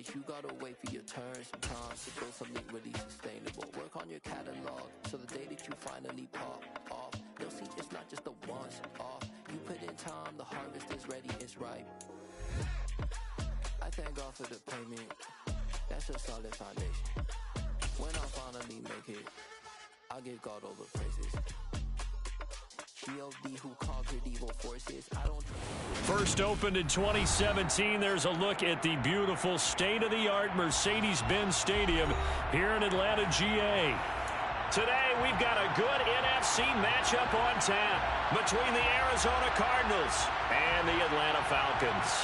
stage, you gotta wait for your turn sometimes to build something really sustainable. Work on your catalog, so the day that you finally pop off, you'll see it's not just a once off. You put in time, the harvest is ready, it's ripe. I thank God for the payment, that's a solid foundation. When I finally make it, I'll give God all the praises. G.O.D. who conquered evil forces. I don't. First opened in 2017. There's a look at the beautiful state-of-the-art Mercedes-Benz Stadium here in Atlanta, GA. Today, we've got a good NFC matchup on tap between the Arizona Cardinals and the Atlanta Falcons.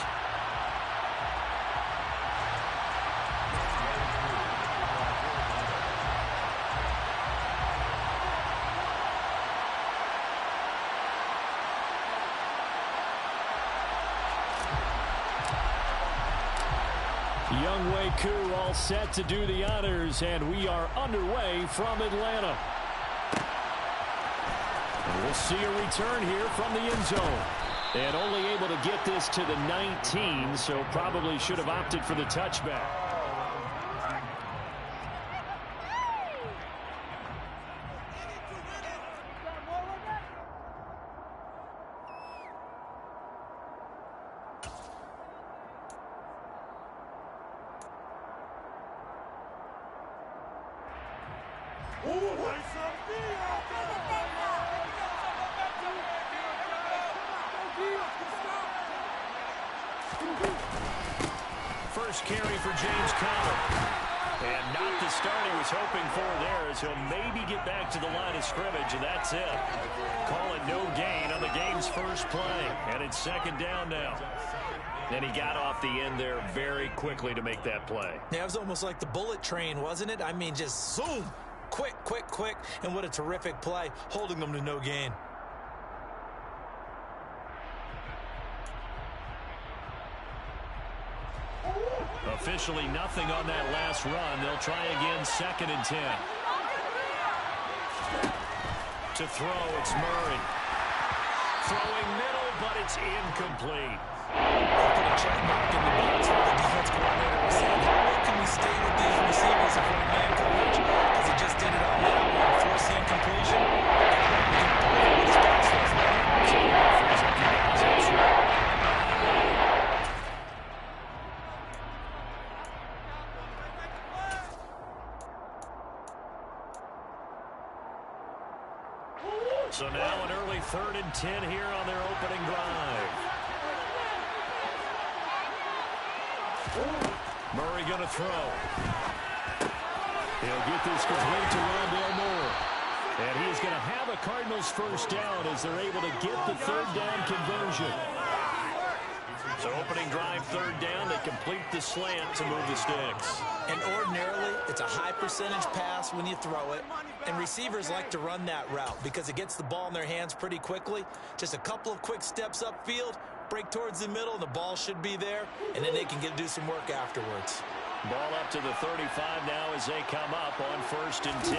Younghoe Koo all set to do the honors, and we are underway from Atlanta. And we'll see a return here from the end zone. And only able to get this to the 19, so probably should have opted for the touchback. First carry for James Conner. And not the start he was hoping for there, as he'll maybe get back to the line of scrimmage, and that's it. Call it no gain on the game's first play. And it's second down now. And he got off the end there very quickly to make that play. Yeah, it was almost like the bullet train, wasn't it? I mean, just zoom. Quick, quick, quick. And what a terrific play, holding them to no gain. Officially nothing on that last run. They'll try again, 2nd and 10. To throw, it's Murray. Throwing middle, but it's incomplete. Put a check mark in the box for the defense coordinator. We're saying, how can we stay with these receivers if we're in man coverage? Because he just did it on that one. Forcing incompletion. So now an early 3rd and 10 here on their opening drive. Murray going to throw. He'll get this complete to Rondale Moore. And he is going to have a Cardinals first down as they're able to get the 3rd down conversion. So opening drive, 3rd down, they complete the slant to move the sticks. And ordinarily, it's a high percentage pass when you throw it. And receivers like to run that route because it gets the ball in their hands pretty quickly. Just a couple of quick steps upfield, break towards the middle, and the ball should be there. And then they can do some work afterwards. Ball up to the 35 now as they come up on 1st and 10.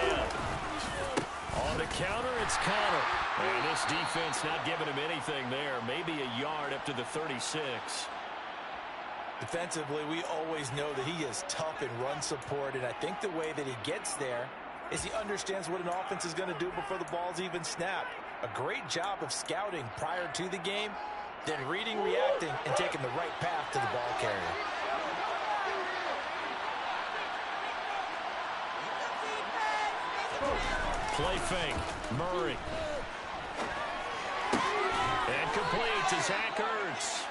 On the counter, it's Conner. And this defense not giving him anything there. Maybe a yard up to the 36. Defensively, we always know that he is tough in run support. And I think the way that he gets there is he understands what an offense is going to do before the ball's even snapped. A great job of scouting prior to the game, then reading, reacting, and taking the right path to the ball carrier. Play fake. Murray. And complete to Zach Ertz.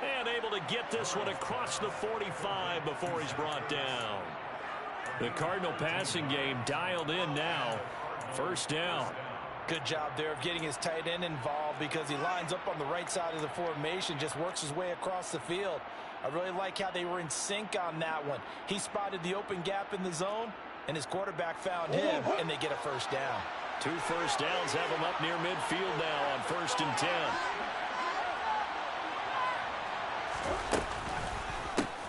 And able to get this one across the 45 before he's brought down. The Cardinal passing game dialed in now. 1st down. Good job there of getting his tight end involved because he lines up on the right side of the formation, just works his way across the field. I really like how they were in sync on that one. He spotted the open gap in the zone, and his quarterback found him, and they get a 1st down. 2 first downs have him up near midfield now on 1st and 10.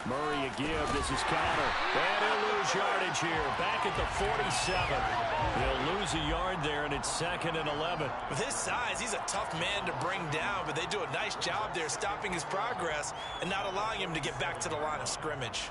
Murray a give. This is Conner. And he'll lose yardage here. Back at the 47. He'll lose a yard there, and it's 2nd and 11. With his size, he's a tough man to bring down, but they do a nice job there stopping his progress and not allowing him to get back to the line of scrimmage.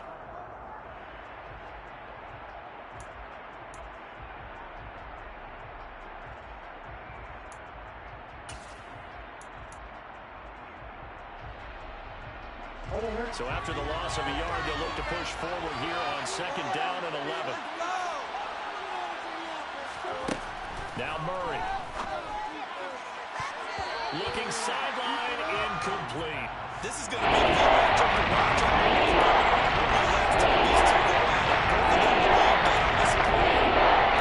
So after the loss of a yard, they'll look to push forward here on 2nd down and 11. Now Murray. Looking sideline, incomplete. This is going to be a good matchup to watch. Last time these two go at it, both of them believe they are disappointed.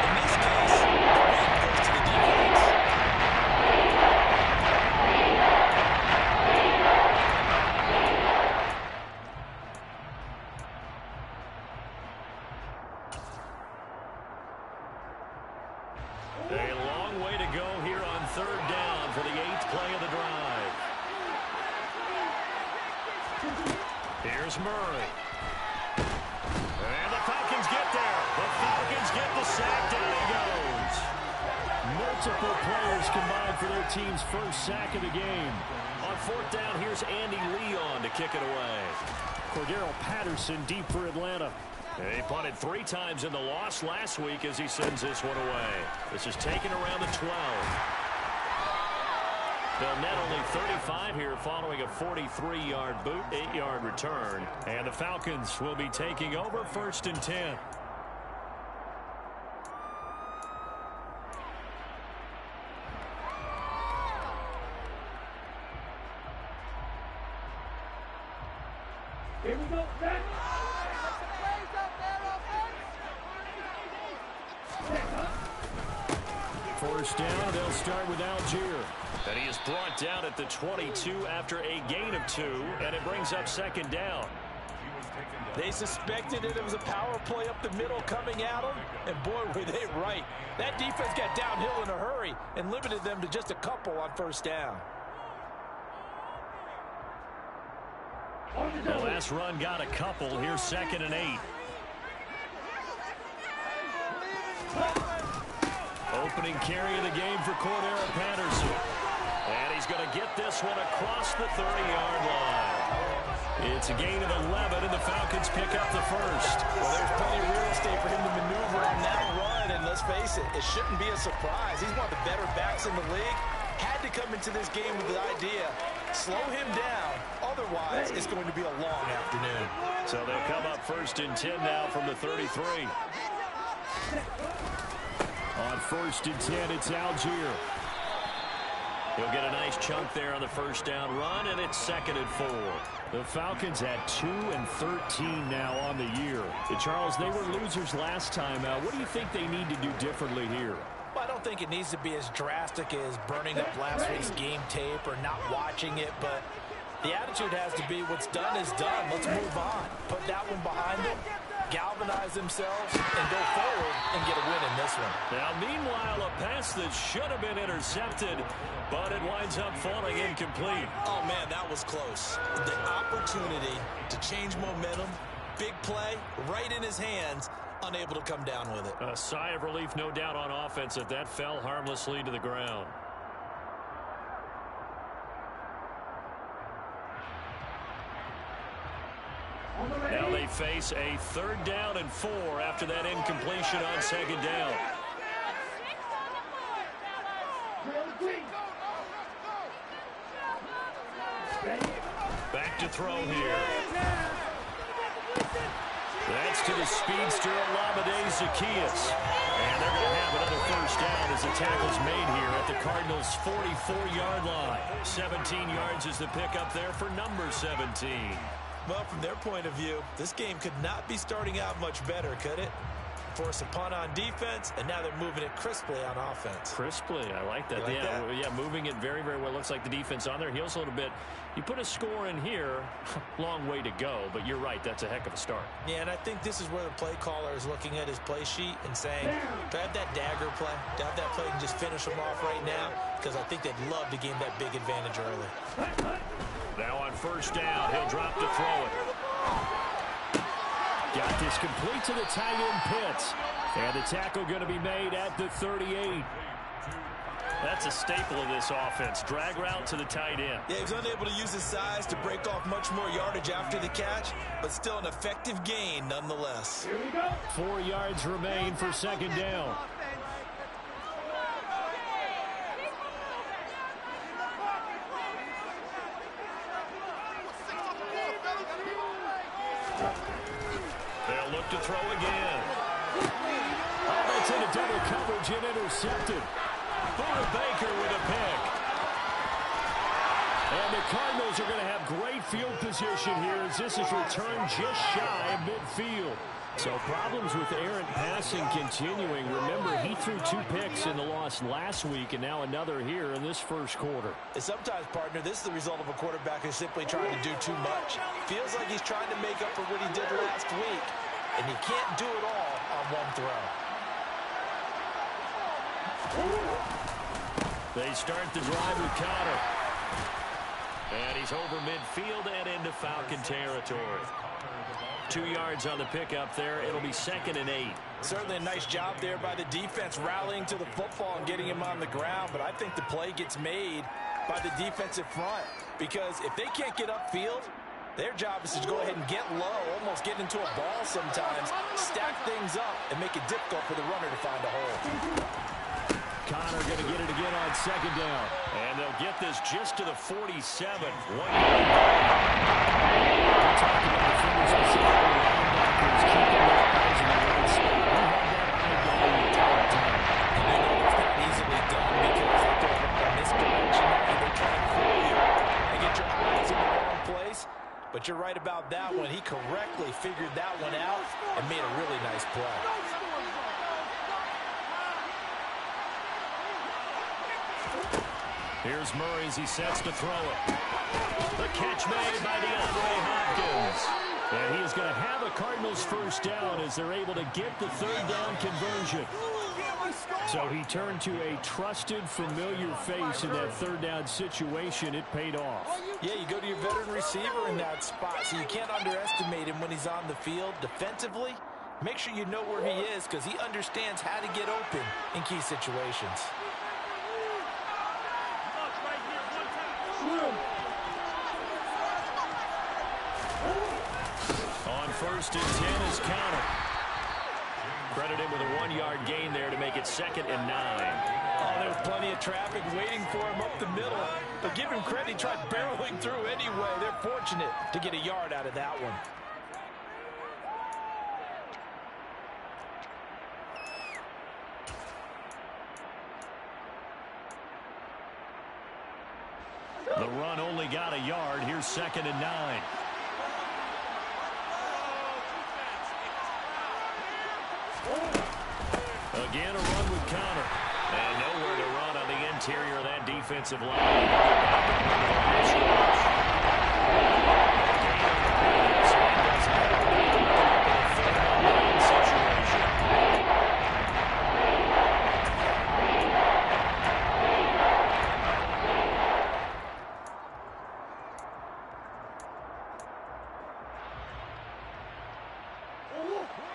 In this case, the win goes to the defense. A long way to go here on 3rd down for the 8th play of the drive. Here's Murray. And the Falcons get there. The Falcons get the sack. Down he goes. Multiple players combined for their team's first sack of the game. On 4th down, here's Andy Leon to kick it away. Cordero Patterson deep for Atlanta. He punted 3 times in the loss last week as he sends this one away. This is taken around the 12. They'll net only 35 here following a 43-yard boot, 8-yard return. And the Falcons will be taking over 1st and 10. Here we go, back. First down, they'll start with Algier. And he is brought down at the 22 after a gain of 2, and it brings up 2nd down. They suspected it was a power play up the middle coming at them, and boy, were they right. That defense got downhill in a hurry and limited them to just a couple on 1st down. The last run got a couple. Here's 2nd and 8. Opening carry of the game for Cordero Patterson. And he's going to get this one across the 30-yard line. It's a gain of 11, and the Falcons pick up the first. Well, there's plenty of real estate for him to maneuver on that run, and let's face it, it shouldn't be a surprise. He's one of the better backs in the league. Had to come into this game with the idea, slow him down, otherwise it's going to be a long afternoon. So they'll come up 1st and 10 now from the 33. On 1st and 10, it's Algier. He'll get a nice chunk there on the 1st down run, and it's 2nd and 4. The Falcons at 2 and 13 now on the year. Charles, they were losers last time out. What do you think they need to do differently here? Well, I don't think it needs to be as drastic as burning up last week's game tape or not watching it, but the attitude has to be what's done is done. Let's move on. Put that one behind them, galvanize themselves, and go forward and get a win in this one. Now, meanwhile, a pass that should have been intercepted, but it winds up falling incomplete. Oh, man, that was close. The opportunity to change momentum, big play, right in his hands, unable to come down with it. A sigh of relief, no doubt, on offense that that fell harmlessly to the ground. Now they face a 3rd down and 4 after that incompletion on 2nd down. Back to throw here. That's to the speedster, Olamide Zaccheaus. And they're going to have another 1st down as the tackle's made here at the Cardinals' 44-yard line. 17 yards is the pickup there for number 17. Well, from their point of view, this game could not be starting out much better, could it? Force a punt on defense, and now they're moving it crisply on offense. Crisply, I like that. You like that? Yeah, moving it very, very well. Looks like the defense on their heels a little bit. You put a score in here, long way to go, but you're right, that's a heck of a start. Yeah, and I think this is where the play caller is looking at his play sheet and saying, to have that dagger play, to have that play and just finish them off right now, because I think they'd love to gain that big advantage early. Now on 1st down, he'll drop to throw it. Got this complete to the tight end Pitts. And the tackle going to be made at the 38. That's a staple of this offense. Drag route to the tight end. Yeah, he was unable to use his size to break off much more yardage after the catch, but still an effective gain nonetheless. 4 yards remain for 2nd down. throw again. Oh, that's into double coverage and intercepted. Buda Baker with a pick. And the Cardinals are going to have great field position here as this is returned just shy of midfield. So problems with errant passing continuing. Remember, he threw 2 picks in the loss last week and now another here in this first quarter. And sometimes, partner, this is the result of a quarterback who's simply trying to do too much. Feels like he's trying to make up for what he did last week, and he can't do it all on one throw. They start the drive with Conner. And he's over midfield and into Falcon territory. 2 yards on the pickup there. It'll be 2nd and 8. Certainly a nice job there by the defense rallying to the football and getting him on the ground. But I think the play gets made by the defensive front. Because if they can't get upfield, their job is to go ahead and get low, almost get into a ball sometimes, stack things up, and make it difficult for the runner to find a hole. Conner going to get it again on 2nd down. And they'll get this just to the 47. 1 yard. We're talking about the fingers specifically linebackers keeping their eyes in the right spot. We had that eye down the entire time. And I know it's not easily done because they throw a misdirection and they try to fool you and get your eyes in the wrong place. But you're right about that one. He correctly figured that one out and made a really nice play. Here's Murray as he sets to throw it. The catch made by DeAndre Hopkins. And he is going to have a Cardinals first down as they're able to get the 3rd down conversion. So he turned to a trusted, familiar face in that 3rd down situation. It paid off. Yeah, you go to your veteran receiver in that spot, so you can't underestimate him when he's on the field defensively. Make sure you know where he is because he understands how to get open in key situations. On 1st and 10 is Conner. Credited with a 1 yard gain there to make it 2nd and 9. Oh, there was plenty of traffic waiting for him up the middle. But give him credit, he tried barreling through anyway. They're fortunate to get a yard out of that one. The run only got a yard. Here's 2nd and 9. Again, a run with Conner. And nowhere to run on the interior of that defensive line.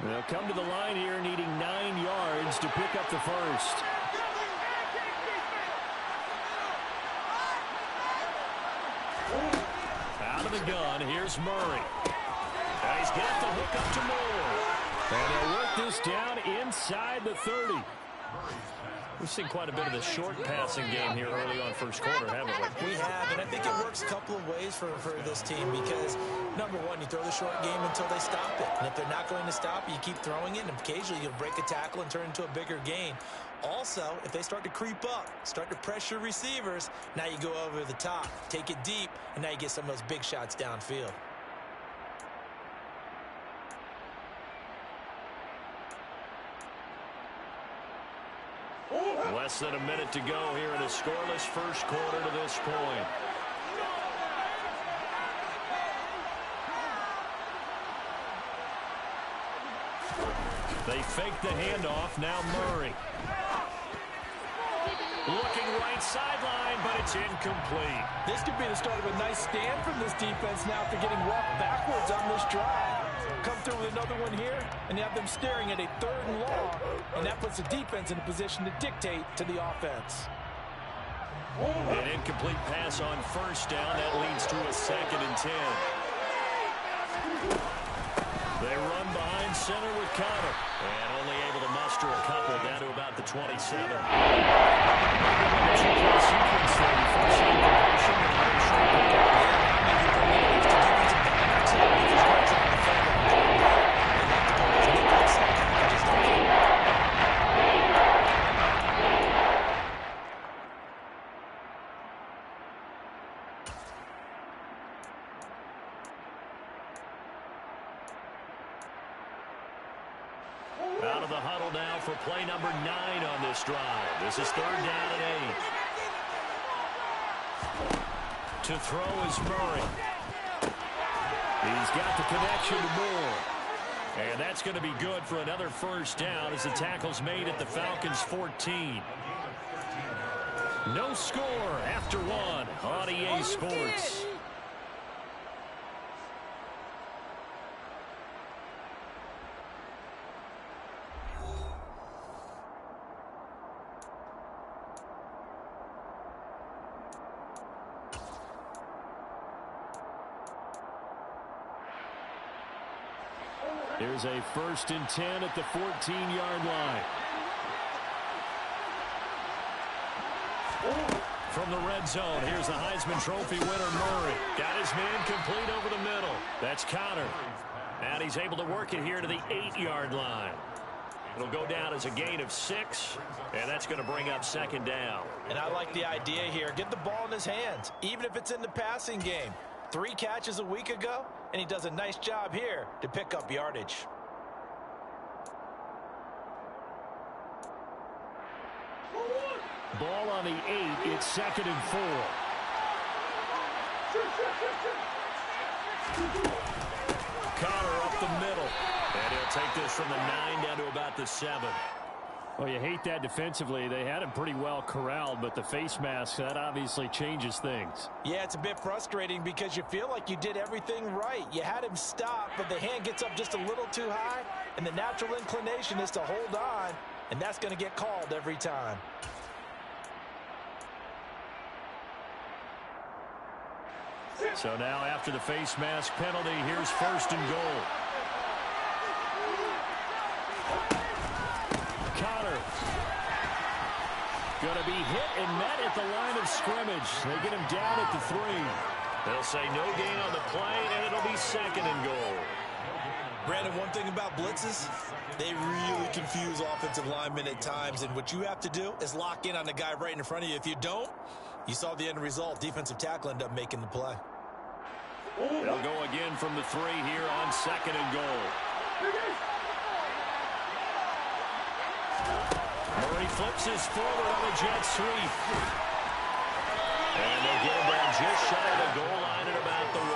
They'll come to the line here needing 9 yards to pick up the first. Out of the gun, here's Murray. And he's got the hook up to Moore. And they'll work this down inside the 30. We've seen quite a bit of the short passing game here early on first quarter, haven't we? We have, and I think it works a couple of ways for this team because, number one, you throw the short game until they stop it. And if they're not going to stop it, you keep throwing it, and occasionally you'll break a tackle and turn it into a bigger gain. Also, if they start to creep up, start to pressure receivers, now you go over the top, take it deep, and now you get some of those big shots downfield. Less than a minute to go here in a scoreless first quarter to this point. They fake the handoff. Now Murray. Looking right sideline, but it's incomplete. This could be the start of a nice stand from this defense now after getting walked backwards on this drive. Come through with another one here, and you have them staring at a 3rd and long, and that puts the defense in a position to dictate to the offense. An incomplete pass on first down. That leads to a 2nd and 10. They run behind center with Conner, and only able to muster a couple down to about the 27. Out of the huddle now for play number 9 on this drive. This is 3rd down and 8. To throw is Murray. He's got the connection to Moore. And that's going to be good for another 1st down as the tackle's made at the Falcons' 14. No score after 1 on EA Sports. Here's a 1st and 10 at the 14-yard line. From the red zone, here's the Heisman Trophy winner, Murray. Got his man complete over the middle. That's Connor. And he's able to work it here to the 8-yard line. It'll go down as a gain of 6, and that's going to bring up 2nd down. And I like the idea here. Get the ball in his hands, even if it's in the passing game. 3 catches a week ago, and he does a nice job here to pick up yardage. Ball on the 8. It's 2nd and 4. Connor up the middle. And he'll take this from the 9 down to about the 7. Well, you hate that defensively. They had him pretty well corralled, but the face mask, that obviously changes things. Yeah, it's a bit frustrating because you feel like you did everything right. You had him stop, but the hand gets up just a little too high, and the natural inclination is to hold on, and that's going to get called every time. So now after the face mask penalty, here's 1st and goal. Connor. Going to be hit and met at the line of scrimmage. They get him down at the 3. They'll say no gain on the play, and it'll be 2nd and goal. Brandon, one thing about blitzes, they really confuse offensive linemen at times, and what you have to do is lock in on the guy right in front of you. If you don't, you saw the end result. Defensive tackle ended up making the play. They'll go again from the 3 here on 2nd and goal. Murray flips his forward on the jet sweep. And they'll get him down just shy of the goal line at about the 1.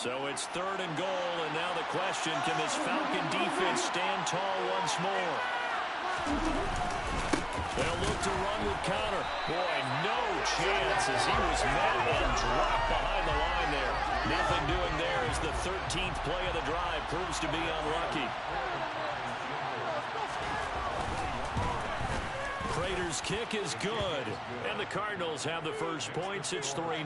So it's 3rd and goal, and now the question, can this Falcon defense stand tall once more? They'll look to run with Connor. Boy, no chance as he was met and dropped behind the line there. Nothing doing there as the 13th play of the drive proves to be unlucky. Prater's kick is good, and the Cardinals have the first points. It's 3-0.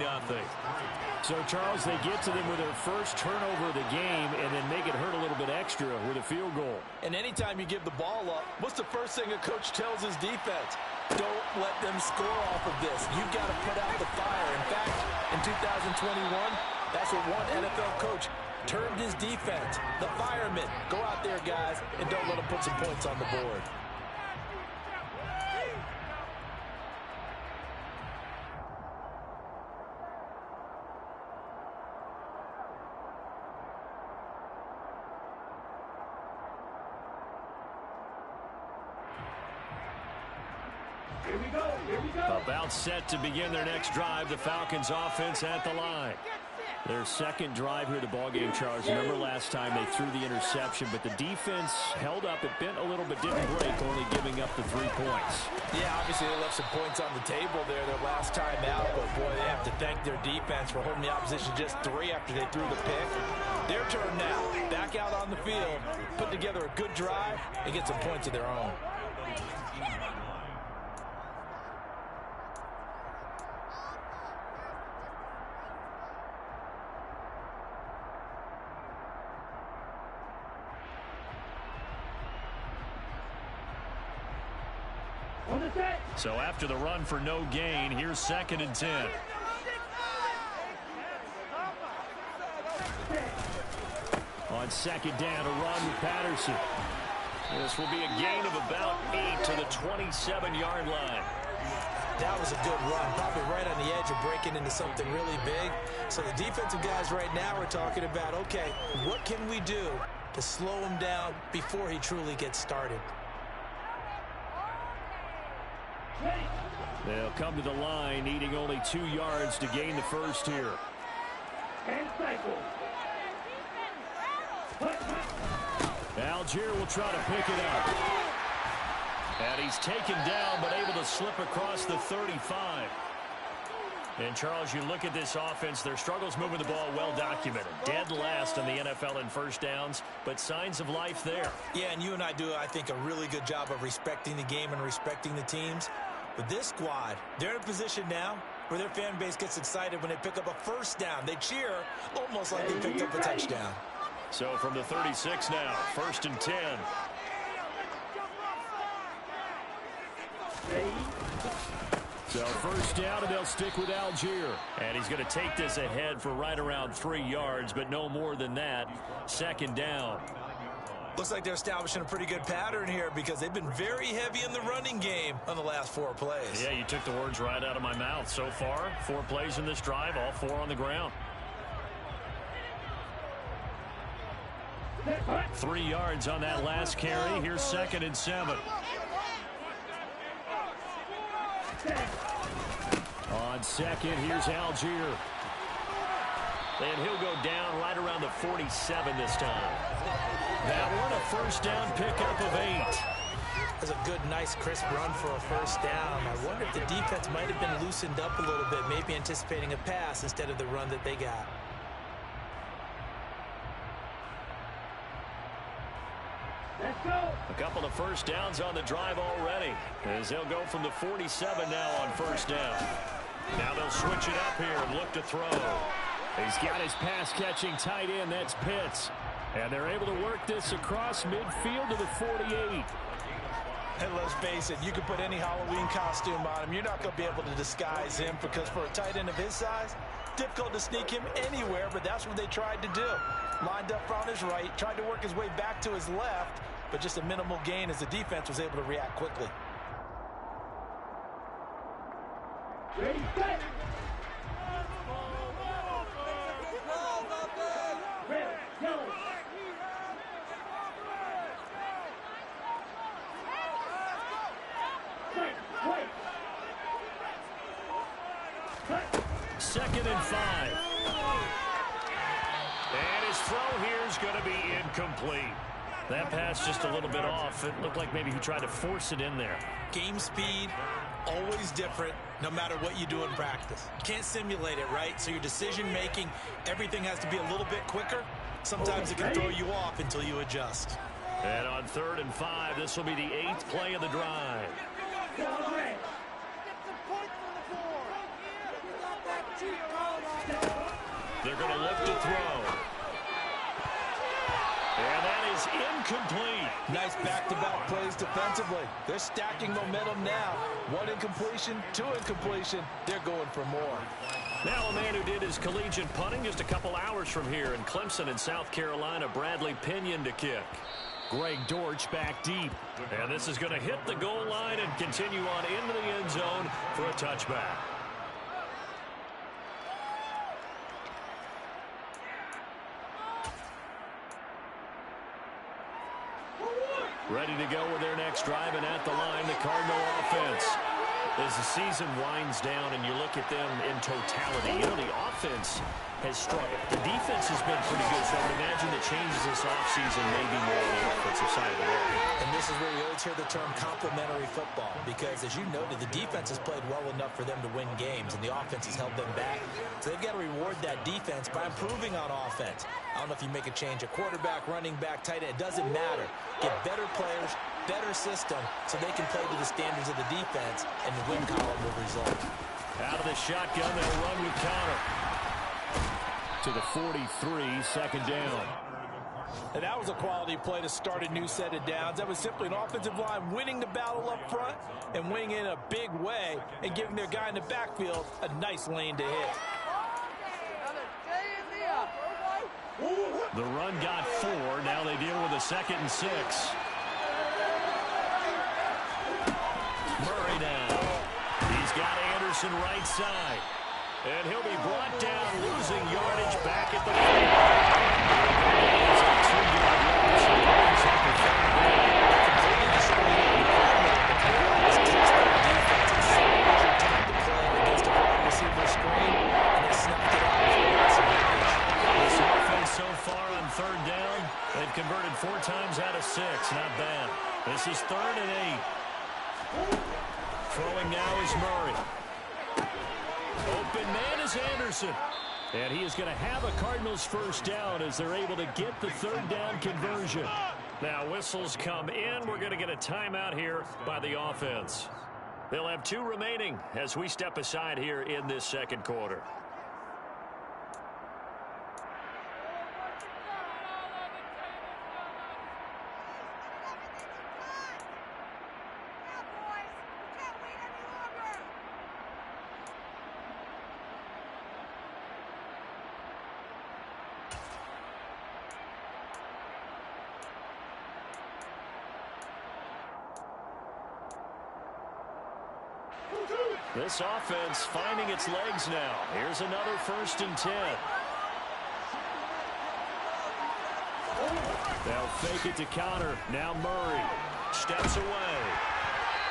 So, Charles, they get to them with their first turnover of the game and then make it hurt a little bit extra with a field goal. And anytime you give the ball up, what's the first thing a coach tells his defense? Don't let them score off of this. You've got to put out the fire. In fact, in 2021, that's what one NFL coach termed his defense. The firemen. Go out there, guys, and don't let them put some points on the board. About set to begin their next drive, the Falcons offense at the line. Their 2nd drive here at the ballgame, Charles. Remember last time they threw the interception, but the defense held up. It bent a little but didn't break, only giving up the 3 points. Yeah, obviously they left some points on the table there their last time out, but boy, they have to thank their defense for holding the opposition just 3 after they threw the pick. Their turn now. Back out on the field, put together a good drive, and get some points of their own. So after the run for no gain, here's 2nd and 10. On second down, a run with Patterson. This will be a gain of about 8 to the 27-yard line. That was a good run, probably right on the edge of breaking into something really big. So the defensive guys right now are talking about, okay, what can we do to slow him down before he truly gets started? They'll come to the line, needing only 2 yards to gain the first here. And cycle. Algier will try to pick it up. And he's taken down, but able to slip across the 35. And, Charles, you look at this offense, their struggles moving the ball well documented. Dead last in the NFL in first downs, but signs of life there. Yeah, and you and I do, I think, a really good job of respecting the game and respecting the teams. But this squad, they're in a position now where their fan base gets excited when they pick up a first down. They cheer almost like they picked up a touchdown. So from the 36 now, 1st and 10. So first down, and they'll stick with Algier. And he's going to take this ahead for right around 3 yards, but no more than that. 2nd down. Looks like they're establishing a pretty good pattern here because they've been very heavy in the running game on the last 4 plays. Yeah, you took the words right out of my mouth. So far, 4 plays in this drive, all 4 on the ground. 3 yards on that last carry. Here's 2nd and 7. On second, here's Algier. And he'll go down right around the 47 this time. That one, a first down pickup of 8. That's a good, nice, crisp run for a first down. I wonder if the defense might have been loosened up a little bit, maybe anticipating a pass instead of the run that they got. A couple of first downs on the drive already, as they'll go from the 47 now on first down. Now they'll switch it up here and look to throw. He's got his pass-catching tight end. That's Pitts. And they're able to work this across midfield to the 48. And let's face it, you can put any Halloween costume on him. You're not going to be able to disguise him because for a tight end of his size, difficult to sneak him anywhere, but that's what they tried to do. Lined up on his right, tried to work his way back to his left, but just a minimal gain as the defense was able to react quickly. Ready, set. Red, yellow. Right. 2nd and 5. And his throw here is going to be incomplete. That pass just a little bit off. It looked like maybe he tried to force it in there. Game speed, always different, no matter what you do in practice. You can't simulate it, right? So your decision-making, everything has to be a little bit quicker. Sometimes it can throw you off until you adjust. And on 3rd and 5, this will be the 8th play of the drive. They're going to look to throw. And that is incomplete. Nice back-to-back plays defensively. They're stacking momentum now. 1 incompletion, 2 incompletion. They're going for more. Now a man who did his collegiate punting just a couple hours from here in Clemson in South Carolina, Bradley Pinion to kick. Greg Dortch back deep. And this is going to hit the goal line and continue on into the end zone for a touchback. Ready to go with their next drive, and at the line, the Cardinal offense. As the season winds down and you look at them in totality, you know, the offense has struggled. The defense has been pretty good, so I would imagine the changes this offseason may be more on the offensive side of the ball. And this is where you always hear the term complementary football, because as you noted, the defense has played well enough for them to win games, and the offense has held them back. So they've got to reward that defense by improving on offense. I don't know if you make a change, a quarterback, running back, tight end, it doesn't matter. Get better players, better system, so they can play to the standards of the defense, and the win column will result. Out of the shotgun, they'll run with Connor. To the 43, 2nd down. And that was a quality play to start a new set of downs. That was simply an offensive line winning the battle up front and winning in a big way and giving their guy in the backfield a nice lane to hit. The run got 4. Now they deal with a 2nd and 6. Murray now. He's got Anderson right side. And he'll be brought down, losing yardage back at the 3rd down. They've converted 4 times out of 6. Not bad. This is 3rd and 8. Throwing now is Murray. Open man is Anderson. And he is going to have a Cardinals 1st down as they're able to get the 3rd down conversion. Now whistles come in. We're going to get a timeout here by the offense. They'll have 2 remaining as we step aside here in this 2nd quarter. This offense finding its legs now. Here's another 1st and 10. They'll fake it to counter. Now Murray steps away.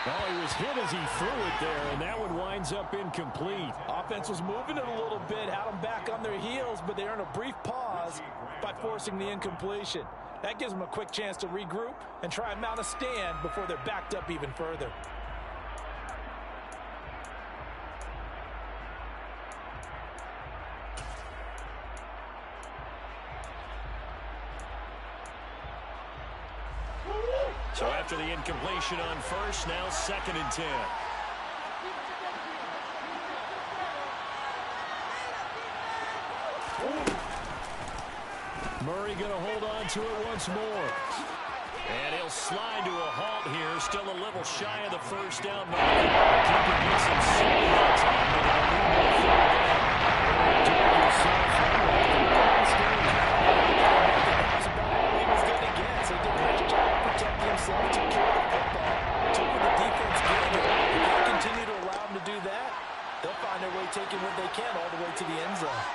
Oh, he was hit as he threw it there, and that one winds up incomplete. Offense was moving it a little bit, had them back on their heels, but they earned a brief pause by forcing the incompletion. That gives them a quick chance to regroup and try and mount a stand before they're backed up even further. So after the incompletion on 1st, now 2nd and 10. Murray going to hold on to it once more. And he'll slide to a halt here. Still a little shy of the 1st down mark. Keeper gets him sitting that time. Himself, took care of the football, took what the defense gave him. If they continue to allow him to do that, they'll find their way taking what they can all the way to the end zone.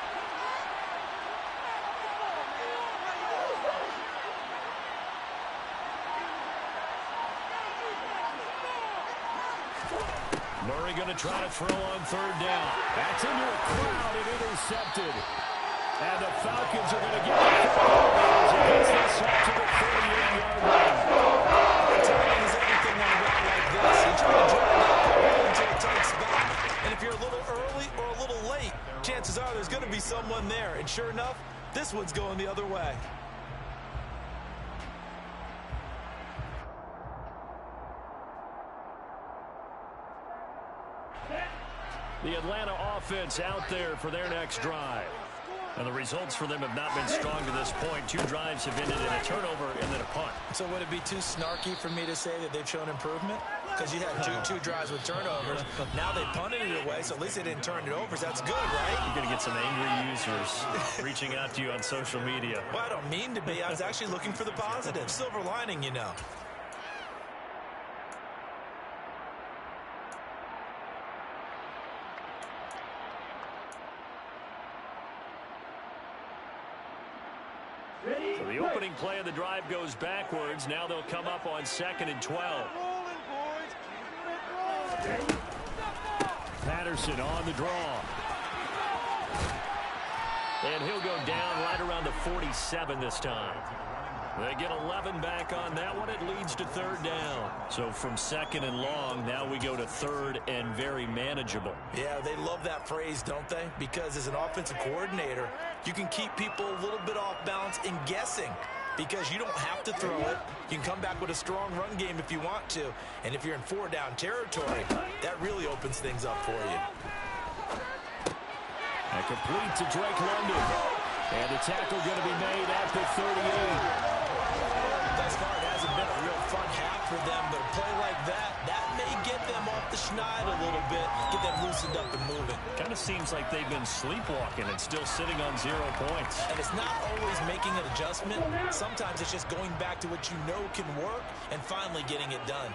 Murray going to try to throw on 3rd down. That's into a crowd and intercepted. And the Falcons are going to get it as it gets this up to the 38-yard line. Timing is everything on a run like this. You try to drag that until it takes back. And if you're a little early or a little late, chances are there's going to be someone there. And sure enough, this one's going the other way. The Atlanta offense out there for their next drive. And the results for them have not been strong to this point. 2 drives have ended in a turnover and then a punt. So would it be too snarky for me to say that they've shown improvement? Because you had two drives with turnovers. Now they punted it away, so at least they didn't turn it over. So that's good, right? You're going to get some angry users reaching out to you on social media. Well, I don't mean to be. I was actually looking for the positive. Silver lining, you know. So the opening play of the drive goes backwards. Now they'll come up on 2nd and 12. Patterson on the draw. And he'll go down right around the 47 this time. They get 11 back on that one. It leads to 3rd down. So from 2nd and long, now we go to 3rd and very manageable. Yeah, they love that phrase, don't they? Because as an offensive coordinator, you can keep people a little bit off balance and guessing. Because you don't have to throw it. You can come back with a strong run game if you want to. And if you're in 4-down territory, that really opens things up for you. And complete to Drake London. And the tackle going to be made at the 38. Thus far, it hasn't been a real fun half for them, but a play like that may get them off the schneid a little bit, get them loosened up and moving. Kind of seems like they've been sleepwalking and still sitting on 0 points. And it's not always making an adjustment. Sometimes it's just going back to what you know can work and finally getting it done.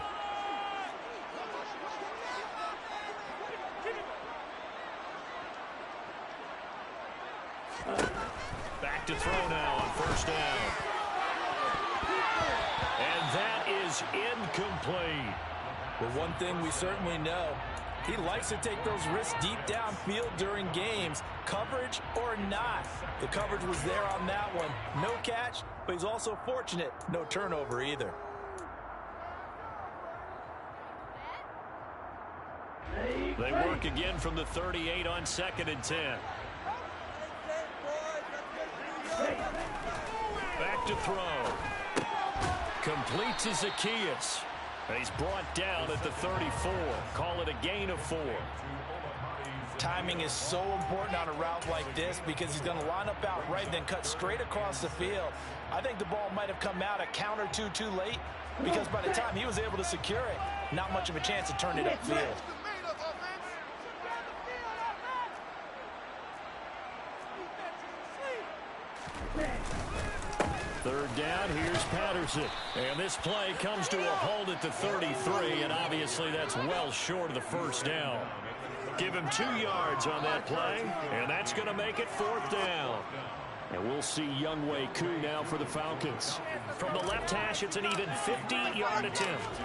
Back to throw now on first down. And that is incomplete. Well, one thing we certainly know, he likes to take those risks deep downfield during games, coverage or not. The coverage was there on that one. No catch, but he's also fortunate. No turnover either. They work again from the 38 on 2nd and 10. Back to throw. Complete to Zaccheaus. He's brought down at the 34. Call it a gain of 4. Timing is so important on a route like this because he's going to line up out right, then cut straight across the field. I think the ball might have come out a count or two too late because by the time he was able to secure it, not much of a chance to turn it upfield. Third down, here's Patterson. And this play comes to a halt at the 33, and obviously that's well short of the first down. Give him 2 yards on that play, and that's going to make it 4th down. And we'll see Younghoe Koo now for the Falcons. From the left hash, it's an even 50-yard attempt.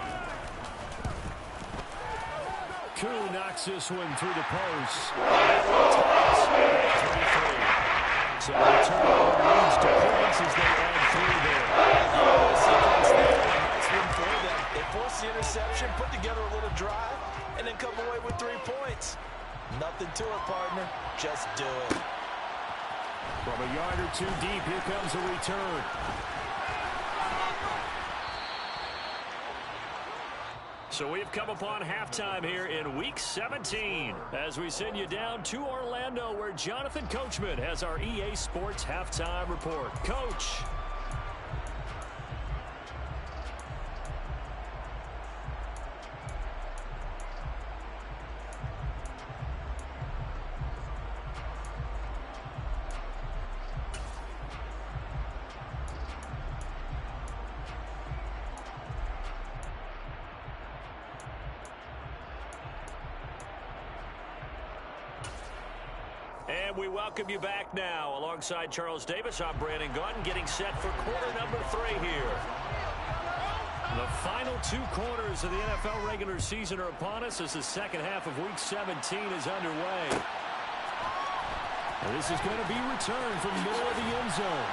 Koo knocks this one through the post. So the turnover leads to points as they add 3 there. Nice one for them. They force the interception, put together a little drive, and then come away with 3 points. Nothing to it, partner. Just do it. From a yard or 2 deep, here comes a return. So we've come upon halftime here in Week 17 as we send you down to Orlando where Jonathan Coachman has our EA Sports Halftime Report. Coach. And we welcome you back now. Alongside Charles Davis, I'm Brandon Gaudin, getting set for quarter number 3 here. The final 2 quarters of the NFL regular season are upon us as the second half of Week 17 is underway. And this is going to be returned from the middle of the end zone.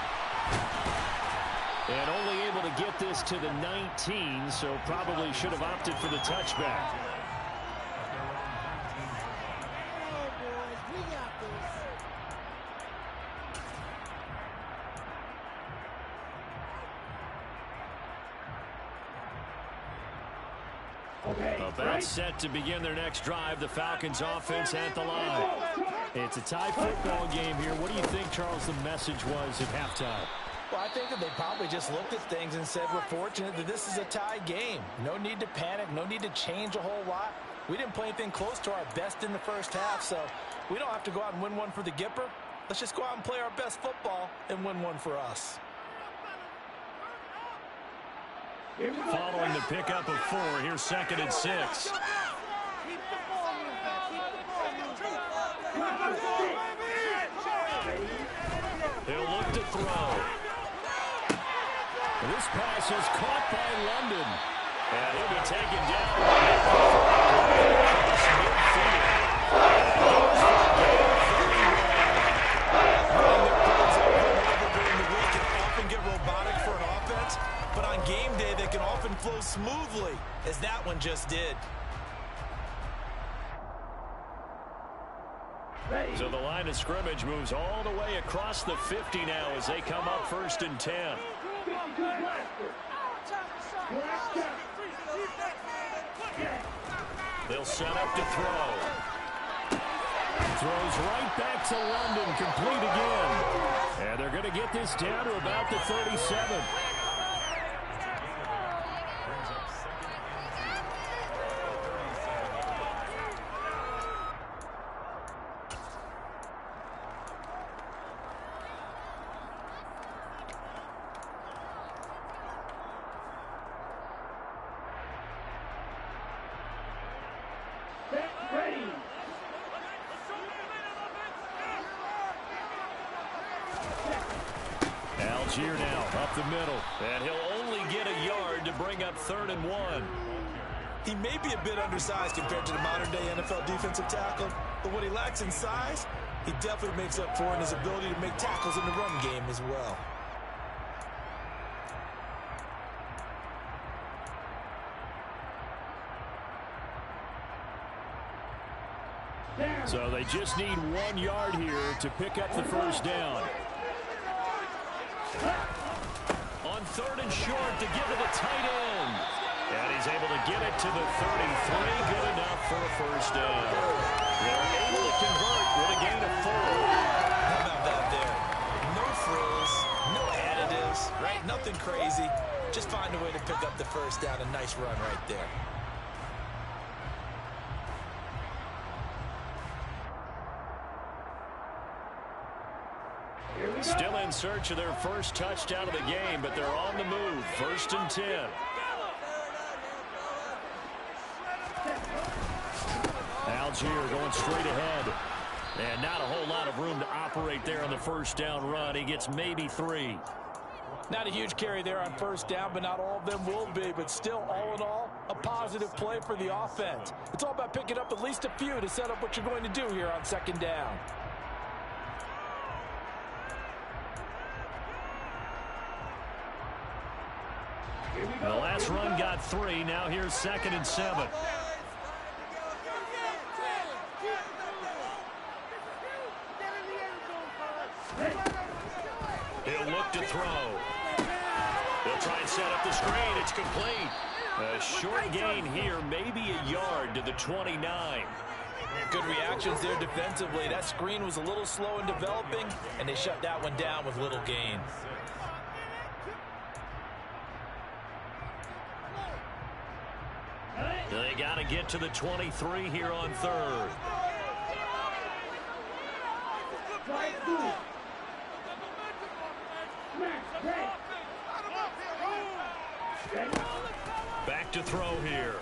And only able to get this to the 19, so probably should have opted for the touchback. About set to begin their next drive, the Falcons offense at the line. It's a tie football game here. What do you think, Charles, the message was at halftime? Well, I think that they probably just looked at things and said, we're fortunate that this is a tie game. No need to panic, no need to change a whole lot. We didn't play anything close to our best in the first half, so we don't have to go out and win one for the Gipper. Let's just go out and play our best football and win one for us. Following the pickup of 4, here's 2nd and 6. He'll look to throw. This pass is caught by London. And he'll be taken down. Often get robotic for an offense, but on game day they can often flow smoothly, as that one just did. So the line of scrimmage moves all the way across the 50 now as they come up 1st and 10. They'll set up to throw. Throws right back to London, complete again. And they're going to get this down to about the 37. Algier now up the middle. And he'll only get a yard to bring up 3rd and 1. He may be a bit undersized compared to the modern-day NFL defensive tackle, but what he lacks in size, he definitely makes up for in his ability to make tackles in the run game as well. So they just need 1 yard here to pick up the first down. On 3rd and short to give to the tight end. And he's able to get it to the 33. Good enough for a first down. They're able to convert with a gain of 4. How about that there? No frills, no additives, right? Nothing crazy. Just find a way to pick up the first down. A nice run right there. Still in search of their first touchdown of the game, but they're on the move. 1st and 10. Algier going straight ahead. And not a whole lot of room to operate there on the first down run. He gets maybe 3. Not a huge carry there on first down, but not all of them will be. But still, all in all, a positive play for the offense. It's all about picking up at least a few to set up what you're going to do here on 2nd down. The last run got 3. Now here's 2nd and 7. He'll look to throw. They'll try and set up the screen. It's complete. A short gain here, maybe a yard to the 29. Good reactions there defensively. That screen was a little slow in developing, and they shut that one down with little gain. They got to get to the 23 here on 3rd. Back to throw here.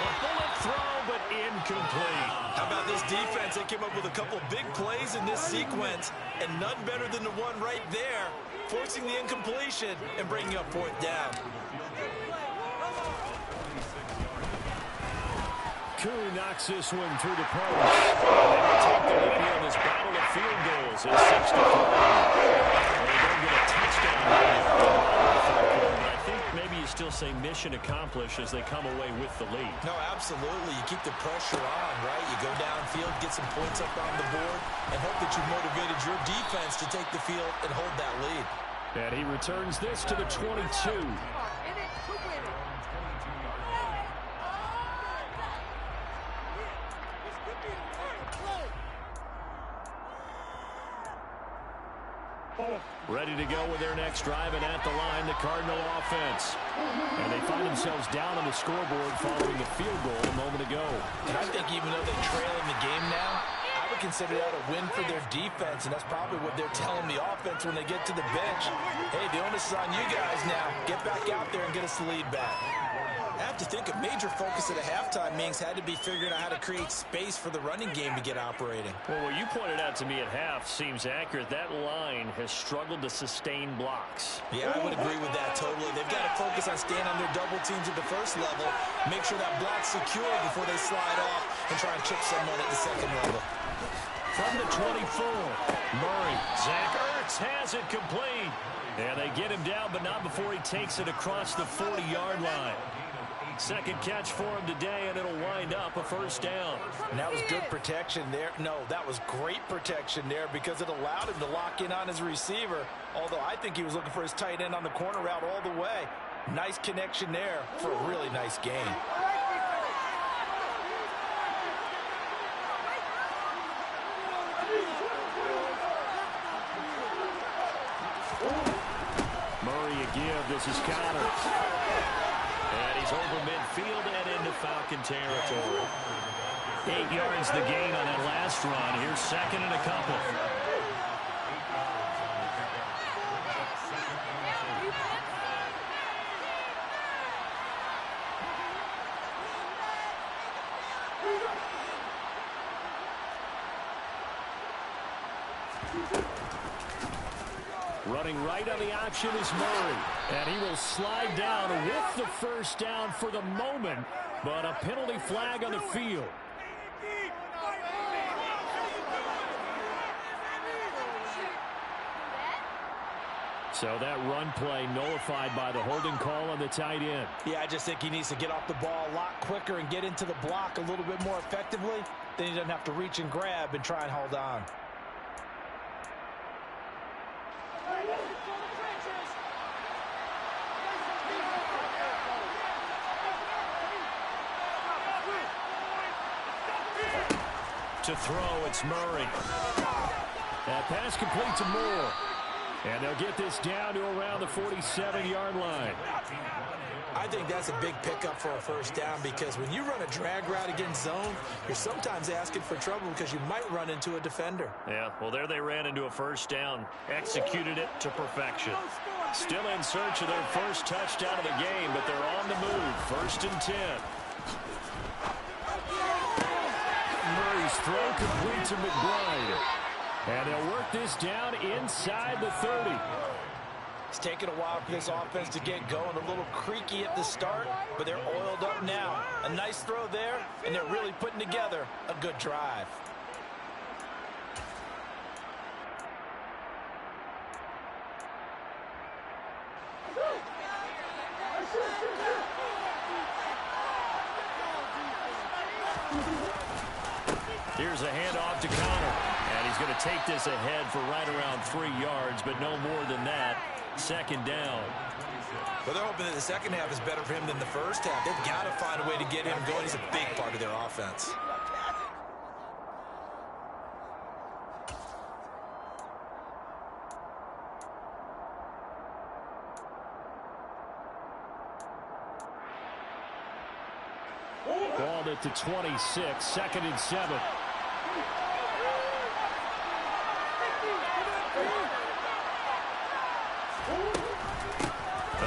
A bullet throw, but incomplete. How about this defense? They came up with a couple big plays in this sequence, and none better than the one right there, forcing the incompletion and bringing up 4th down. Koo knocks this one through the post. And they take the lead here in this battle of field goals. It's 6-3. They don't get a touchdown here. But I think maybe you still say mission accomplished as they come away with the lead. No, absolutely. You keep the pressure on, right? You go downfield, get some points up on the board, and hope that you motivated your defense to take the field and hold that lead. And he returns this to the 22. Ready to go with their next drive, and at the line, the Cardinal offense. And they find themselves down on the scoreboard following a field goal a moment ago. And I think even though they trail in the game now, I would consider that a win for their defense, and that's probably what they're telling the offense when they get to the bench. Hey, the onus is on you guys now. Get back out there and get us the lead back. I have to think a major focus at a halftime means had to be figuring out how to create space for the running game to get operating. Well, what you pointed out to me at half seems accurate. That line has struggled to sustain blocks. Yeah, I would agree with that totally. They've got to focus on staying on their double teams at the first level, make sure that block's secure before they slide off and try and chip someone at the second level. From the 24, Murray. Zach Ertz has it complete. And they get him down, but not before he takes it across the 40-yard line. Second catch for him today, and it'll wind up a first down. And that was good protection there. No, that was great protection there because it allowed him to lock in on his receiver, although I think he was looking for his tight end on the corner route all the way. Nice connection there for a really nice gain. Murray a give. This is Connors. And he's over midfield and into Falcon territory. 8 yards the gain on that last run. Here's second and a couple. Running right on the option is Murray. And he will slide down with the first down for the moment, but a penalty flag on the field. So that run play nullified by the holding call on the tight end. Yeah, I just think he needs to get off the ball a lot quicker and get into the block a little bit more effectively. Then he doesn't have to reach and grab and try and hold on. To throw, it's Murray. That pass complete to Moore. And they'll get this down to around the 47-yard line. I think that's a big pickup for a first down because when you run a drag route against zone, you're sometimes asking for trouble because you might run into a defender. Yeah, well, there they ran into a first down. Executed it to perfection. Still in search of their first touchdown of the game, but they're on the move. 1st and 10. Murray's throw complete to McBride. And they'll work this down inside the 30. It's taken a while for this offense to get going. A little creaky at the start, but they're oiled up now. A nice throw there, and they're really putting together a good drive. Here's a handoff to Connor. And he's going to take this ahead for right around 3 yards, but no more than that. 2nd down. Well, they're hoping that the second half is better for him than the first half. They've got to find a way to get him going. He's a big part of their offense. Balled it to 26, 2nd and 7.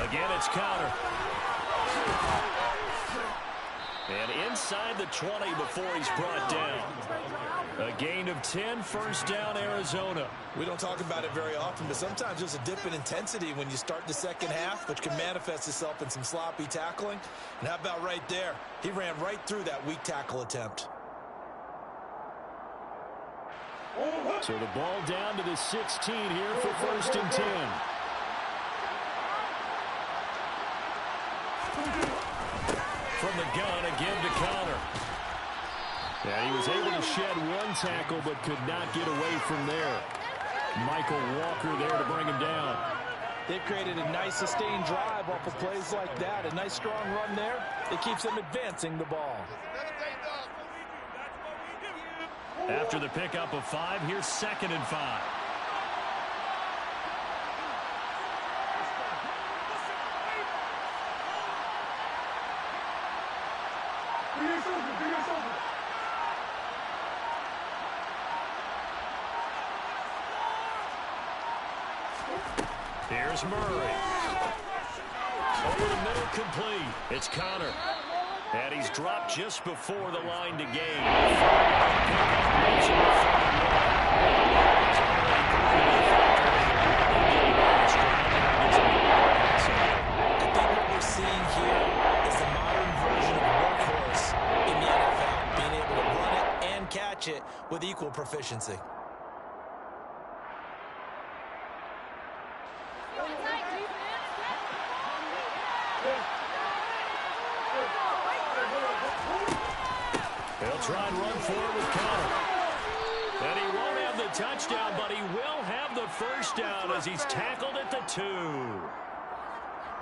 Again, it's Connor. And inside the 20 before he's brought down. A gain of 10, 1st down, Arizona. We don't talk about it very often, but sometimes there's a dip in intensity when you start the second half, which can manifest itself in some sloppy tackling. And how about right there? He ran right through that weak tackle attempt. So the ball down to the 16 here for 1st and 10. From the gun, again to Connor. And he was able to shed one tackle, but could not get away from there. Michael Walker there to bring him down. They've created a nice sustained drive off of plays like that. A nice strong run there. It keeps them advancing the ball. After the pickup of 5, here's 2nd and 5. Here's Murray. Over the middle, complete. It's Connor. And he's dropped just before the line to gain. I think what we're seeing here is the modern version of workhorse in the NFL, being able to run it and catch it with equal proficiency. He'll try and run forward with Connor. And he won't have the touchdown, but he will have the first down as he's tackled at the 2.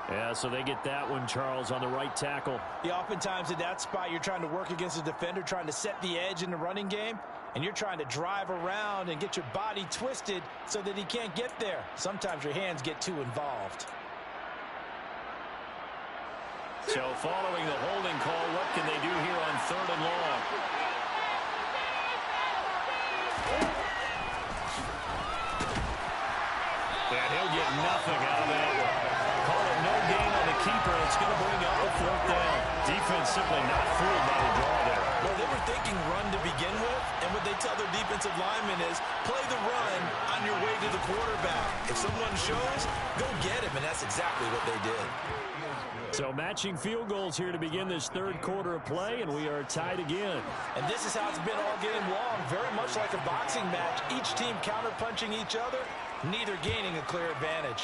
Yeah, so they get that one, Charles, on the right tackle. Yeah, oftentimes in that spot, you're trying to work against a defender, trying to set the edge in the running game, and you're trying to drive around and get your body twisted so that he can't get there. Sometimes your hands get too involved. So following the holding call, what can they do here on 3rd and long? And he'll get nothing out of that one. Call it no gain on the keeper. It's going to bring up a 4th down. Defense simply not fooled by the draw there. Well, they were thinking run to begin with, and what they tell their defensive linemen is play the run on your way to the quarterback. If someone shows, go get him, and that's exactly what they did. So matching field goals here to begin this 3rd quarter of play, and we are tied again. And this is how it's been all game long, very much like a boxing match. Each team counter-punching each other, neither gaining a clear advantage.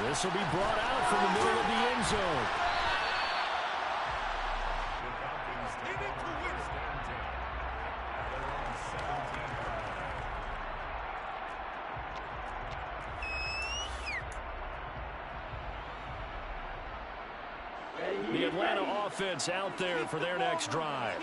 This will be brought out from the middle of the end zone. The Atlanta offense out there for their next drive.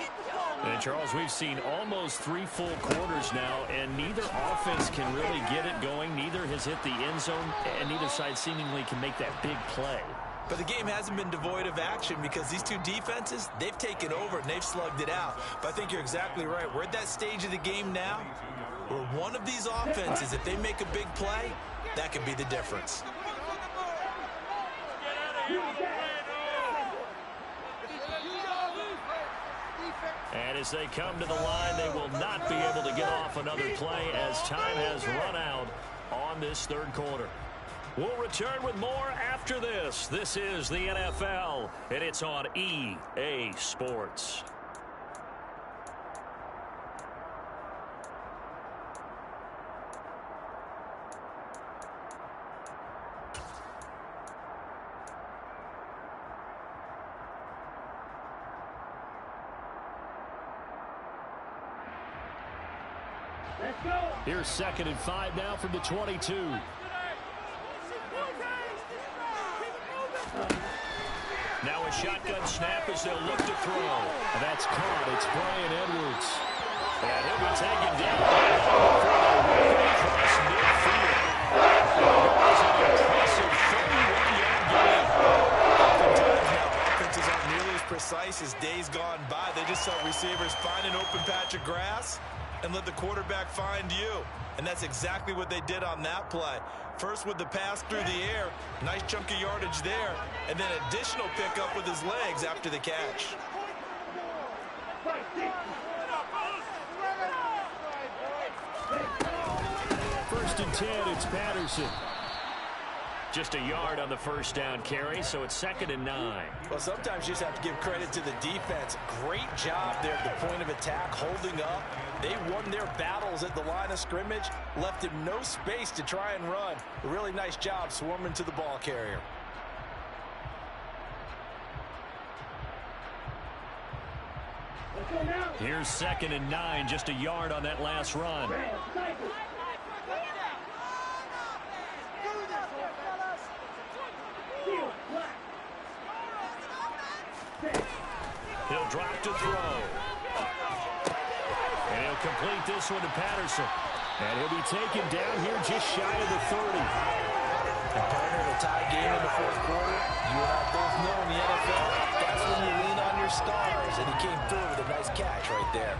And, Charles, we've seen almost 3 full quarters now, and neither offense can really get it going. Neither has hit the end zone, and neither side seemingly can make that big play. But the game hasn't been devoid of action because these two defenses, they've taken over and they've slugged it out. But I think you're exactly right. We're at that stage of the game now where one of these offenses, if they make a big play, that could be the difference. And as they come to the line, they will not be able to get off another play as time has run out on this 3rd quarter. We'll return with more after this. This is the NFL, and it's on EA Sports. Let's go. Here's 2nd and 5 now from the 22. Now a shotgun snap as they'll look to throw. And that's caught. It's Bryan Edwards. And he'll be taken down across midfield. It's an impressive 31-yard gain. Oftentimes now offenses aren't nearly as precise as days gone by. They just tell receivers, find an open patch of grass and let the quarterback find you. And that's exactly what they did on that play. First with the pass through the air, nice chunk of yardage there, and then additional pickup with his legs after the catch. 1st and 10, it's Patterson. Just a yard on the 1st down carry, so it's 2nd and 9. Well, sometimes you just have to give credit to the defense. Great job there at the point of attack, holding up. They won their battles at the line of scrimmage, left him no space to try and run. A really nice job swarming to the ball carrier. Here's 2nd and 9, just a yard on that last run. He'll drop to throw. And he'll complete this one to Patterson. And he'll be taken down here just shy of the 30. And partner, the tie game in the 4th quarter, you and I both know in the NFL, that's when you lean on your stars. And he came through with a nice catch right there.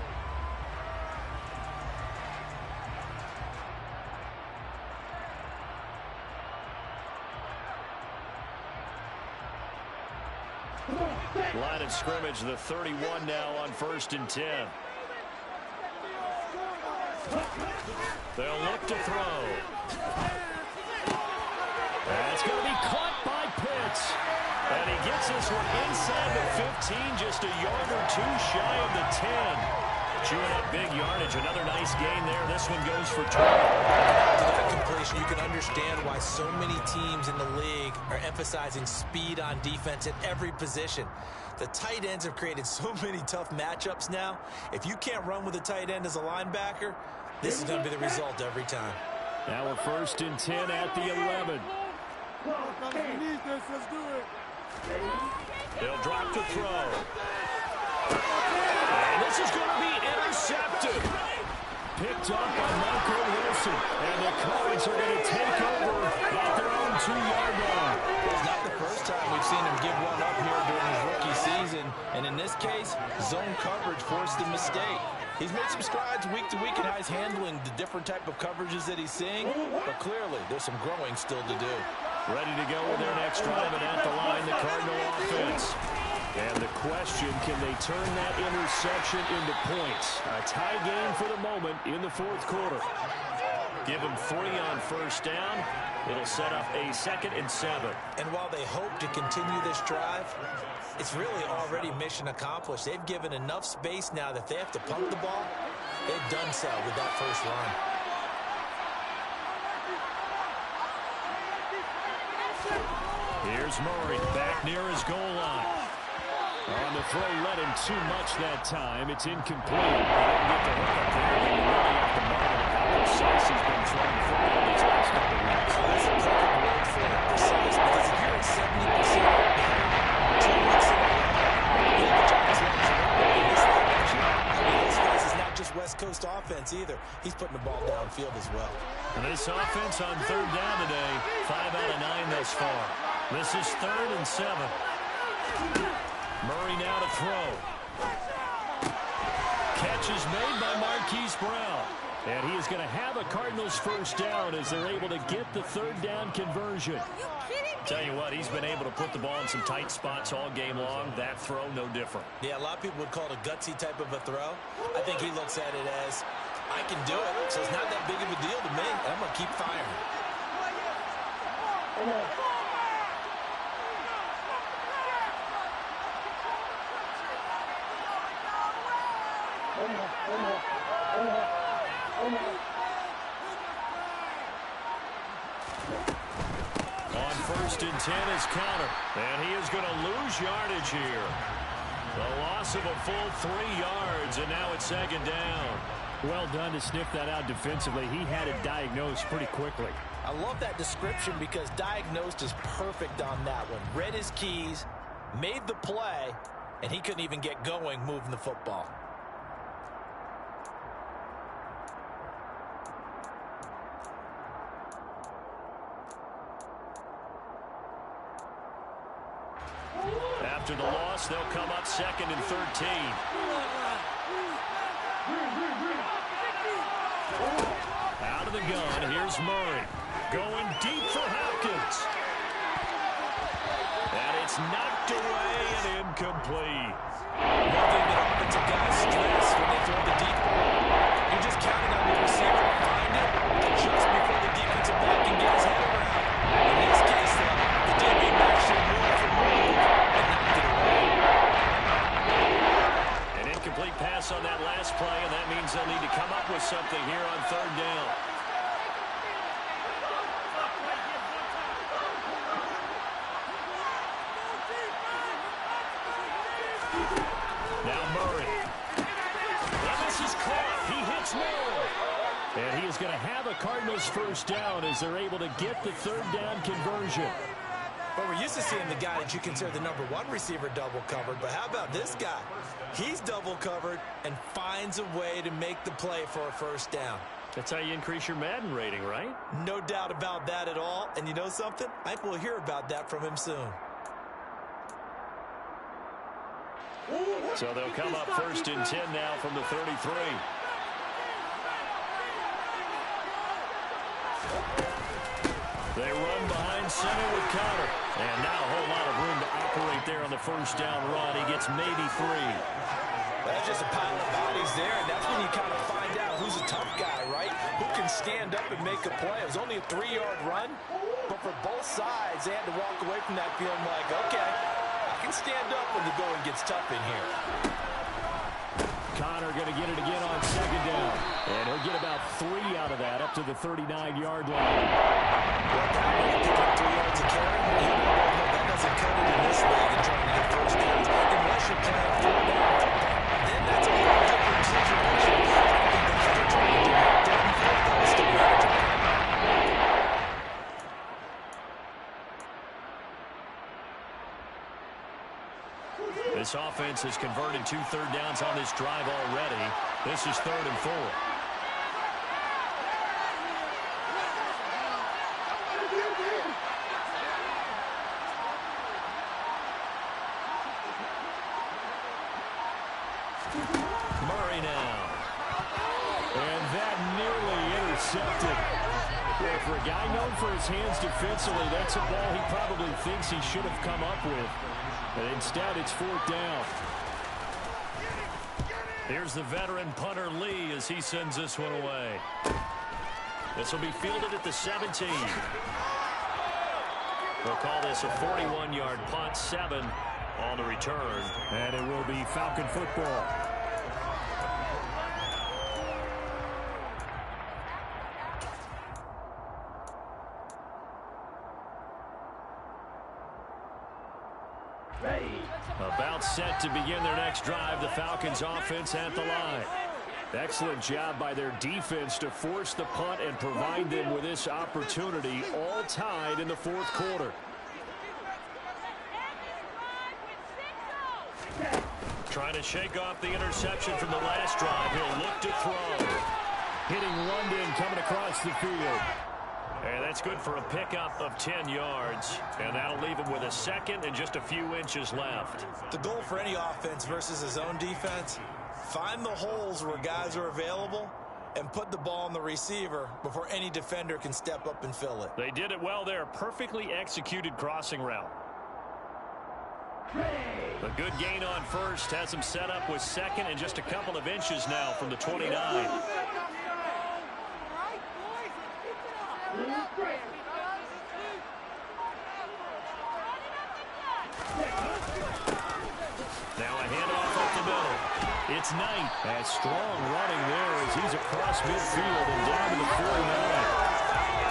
Line of scrimmage, the 31 now on 1st and 10. They'll look to throw. That's going to be caught by Pitts. And he gets this one inside the 15, just a yard or 2 shy of the 10. Chewing up big yardage. Another nice gain there. This one goes for 12. After that completion, you can understand why so many teams in the league are emphasizing speed on defense at every position. The tight ends have created so many tough matchups now. If you can't run with a tight end as a linebacker, this is going to be the result every time. Now a 1st and 10 at the 11. They'll drop to throw. And this is going to be intercepted. Picked up by Michael Wilson. And the Cards are going to take over at their own 2-yard line. It's not the first time we've seen him give one up here during his rookie season. And in this case, zone coverage forced the mistake. He's made some strides week to week in how he's handling the different type of coverages that he's seeing, but clearly there's some growing still to do. Ready to go with their next drive, and at the line, the Cardinal offense. And the question, can they turn that interception into points? A tie game for the moment in the fourth quarter. Give them 3 on first down. It'll set up a 2nd and 7. And while they hope to continue this drive, it's really already mission accomplished. They've given enough space now that if they have to pump the ball, they've done so with that first run. Here's Murray back near his goal line. On the throw, led him too much that time. It's incomplete. He didn't get the hook up there. He really have to marvel at how precise he's been throwing the football these last couple of weeks. That's a perfect word for it, precise, because if you're at 70% of the game, 2 weeks in a row, you have the Giants runs around. And this guys is not just West Coast offense either. He's putting the ball downfield as well. And this offense on 3rd down today, 5 out of 9 thus far. This is 3rd and 7. Murray now to throw. Catch is made by Marquise Brown. And he is going to have a Cardinals first down as they're able to get the 3rd down conversion. Tell you what, he's been able to put the ball in some tight spots all game long. That throw, no different. Yeah, a lot of people would call it a gutsy type of a throw. I think he looks at it as, I can do it, so it's not that big of a deal to me, and I'm going to keep firing. On 1st and 10 is Conner, and he is going to lose yardage here. The loss of a full 3 yards, and now it's 2nd down. Well done to sniff that out defensively. He had it diagnosed pretty quickly. I love that description because diagnosed is perfect on that one. Read his keys, made the play, and he couldn't even get going moving the football. After the loss, they'll come up 2nd and 13. Out of the gun, here's Murray. Going deep for Hopkins. And it's knocked away and incomplete. One thing that offensive guys stress when they throw the deep ball, you're just counting on the receiver to find it just before the defensive back can get his head around. In this case, though, the DB actually moved for move and knocked it away. An incomplete pass on that last play, and that means they'll need to come up with something here on 3rd down. Now Murray. And this is caught. He hits Moore. And he is going to have a Cardinals first down as they're able to get the 3rd down conversion. But we're used to seeing the guy that you consider the #1 receiver double covered. But how about this guy? He's double covered and finds a way to make the play for a first down. That's how you increase your Madden rating, right? No doubt about that at all. And you know something? I think we'll hear about that from him soon. So they'll come up 1st and 10 now from the 33. They run behind center with Conner. And now a whole lot of room to operate there on the first down run. He gets maybe 3. That's just a pile of bodies there, and that's when you kind of find out who's a tough guy, right? Who can stand up and make a play. It was only a 3-yard run, but for both sides, they had to walk away from that feeling like, okay, I can stand up when the going gets tough in here. Conner going to get it again on 2nd down. And he'll get about 3 out of that up to the 39-yard line. Well, that way you pick up 3 yards of carry. That doesn't cut it in this league in trying to get first downs. Unless you're playing 4 down. Then that's a whole different situation. I don't think that's what they're trying to do. Third and 4, though, is still manageable. This offense has converted 2 third downs on this drive already. This is 3rd and 4. Murray now. intercepted. Yeah, for a guy known for his hands defensively, that's a ball he probably thinks he should have come up with. But instead, it's 4th down. Here's the veteran punter Lee as he sends this one away. This will be fielded at the 17. We'll call this a 41-yard punt, 7 on the return. And it will be Falcon football. About set to begin their next drive, the Falcons offense at the line. Excellent job by their defense to force the punt and provide them with this opportunity, all tied in the 4th quarter. Trying to shake off the interception from the last drive. He'll look to throw. Hitting London coming across the field. And that's good for a pickup of 10 yards. And that'll leave him with a second and just a few inches left. The goal for any offense versus his own defense, find the holes where guys are available and put the ball on the receiver before any defender can step up and fill it. They did it well there. Perfectly executed crossing route. A good gain on first. Has him set up with second and just a couple of inches now from the 29. Now a handoff up the middle. It's Knight. That strong running there as he's across midfield and down to the 49.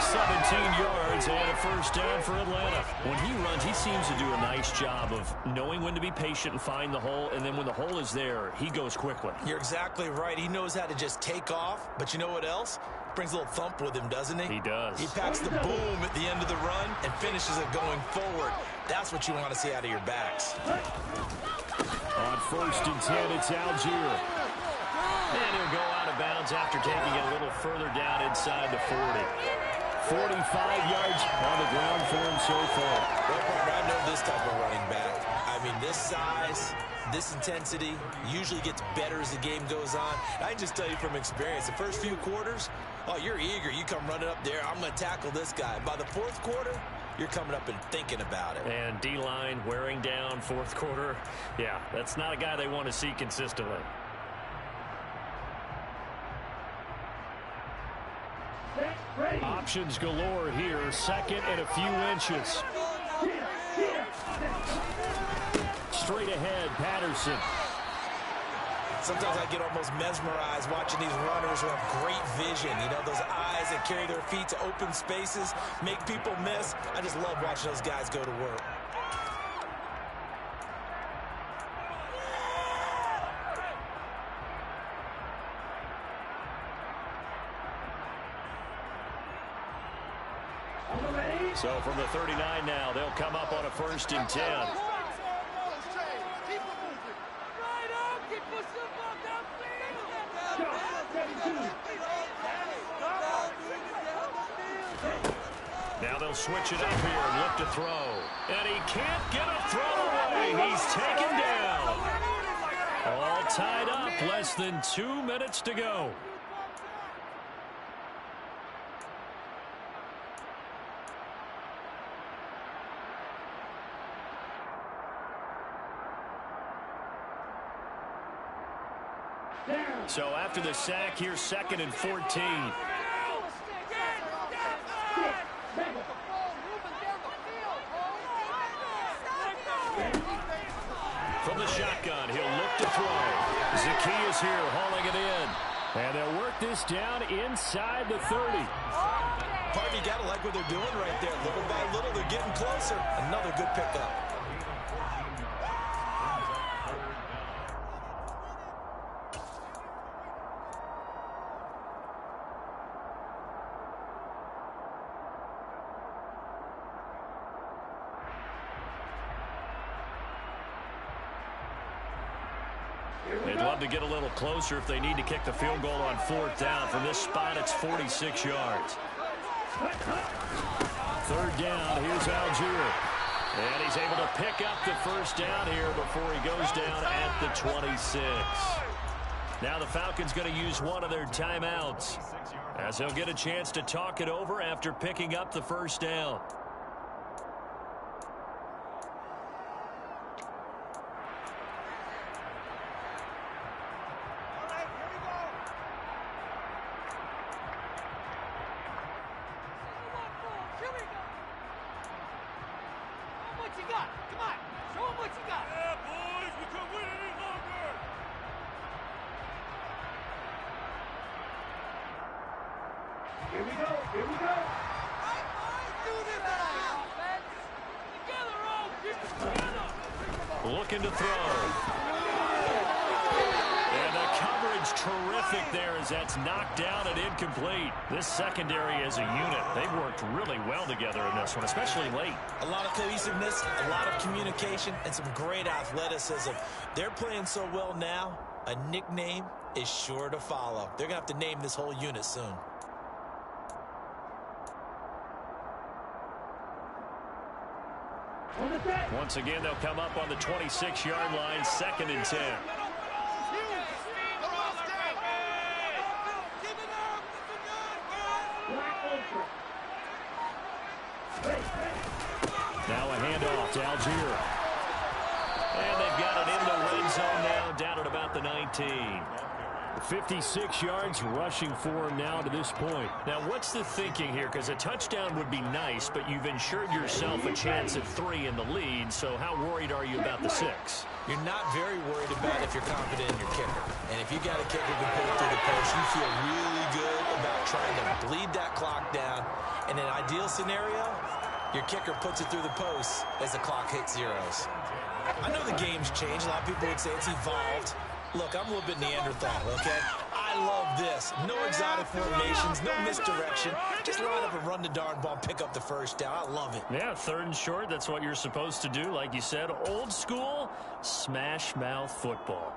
17 yards and a first down for Atlanta. When he runs, he seems to do a nice job of knowing when to be patient and find the hole, and then when the hole is there, he goes quickly. You're exactly right. He knows how to just take off, but you know what else? Brings a little thump with him, doesn't he? He does. He packs the boom at the end of the run and finishes it going forward. That's what you want to see out of your backs. On 1st and 10, it's Algier. And he'll go out of bounds after taking it a little further down inside the 40. 45 yards on the ground for him so far. Well, Parker, I know this type of running back. I mean, this size, this intensity usually gets better as the game goes on. I can just tell you from experience, the first few quarters, oh, you're eager. You come running up there, I'm going to tackle this guy. By the 4th quarter, you're coming up and thinking about it. And D-line wearing down 4th quarter. Yeah, that's not a guy they want to see consistently. Options galore here. 2nd and a few inches. Straight ahead, Patterson. Sometimes I get almost mesmerized watching these runners who have great vision. You know, those eyes that carry their feet to open spaces, make people miss. I just love watching those guys go to work. So from the 39 now, they'll come up on a 1st and 10. Now they'll switch it up here and look to throw. And he can't get a throw away. He's taken down. All tied up, less than 2 minutes to go. So after the sack, here's 2nd and 14. From the shotgun, he'll look to throw. Zacchaeus here hauling it in. And they'll work this down inside the 30. Parker, you got to like what they're doing right there. Little by little, they're getting closer. Another good pickup. They'd love to get a little closer if they need to kick the field goal on 4th down. From this spot, it's 46 yards. 3rd down, here's Algier. And he's able to pick up the first down here before he goes down at the 26. Now the Falcons going to use one of their timeouts. as he'll get a chance to talk it over after picking up the first down. Here we go. Here we go. Looking to throw. And the coverage terrific there as that's knocked down and incomplete. This secondary as a unit, they've worked really well together in this one, especially late. A lot of cohesiveness, a lot of communication, and some great athleticism. They're playing so well now, a nickname is sure to follow. They're going to have to name this whole unit soon. Once again, they'll come up on the 26-yard line, 2nd and 10. Now a handoff to Algier. And they've got it in the red zone now, down at about the 19. 56 yards rushing for him now to this point. Now, what's the thinking here? Because a touchdown would be nice, but you've ensured yourself a chance at 3 in the lead, so how worried are you about the 6? You're not very worried about if you're confident in your kicker. And if you got a kicker who can put it through the post, you feel really good about trying to bleed that clock down. In an ideal scenario, your kicker puts it through the post as the clock hits zeros. I know the game's changed. A lot of people would say it's evolved. Look, I'm a little bit Neanderthal, okay? I love this. No exotic formations, no misdirection. Just line up and run the darn ball, pick up the first down. I love it. Yeah, 3rd and short, that's what you're supposed to do. Like you said, old school, smash mouth football.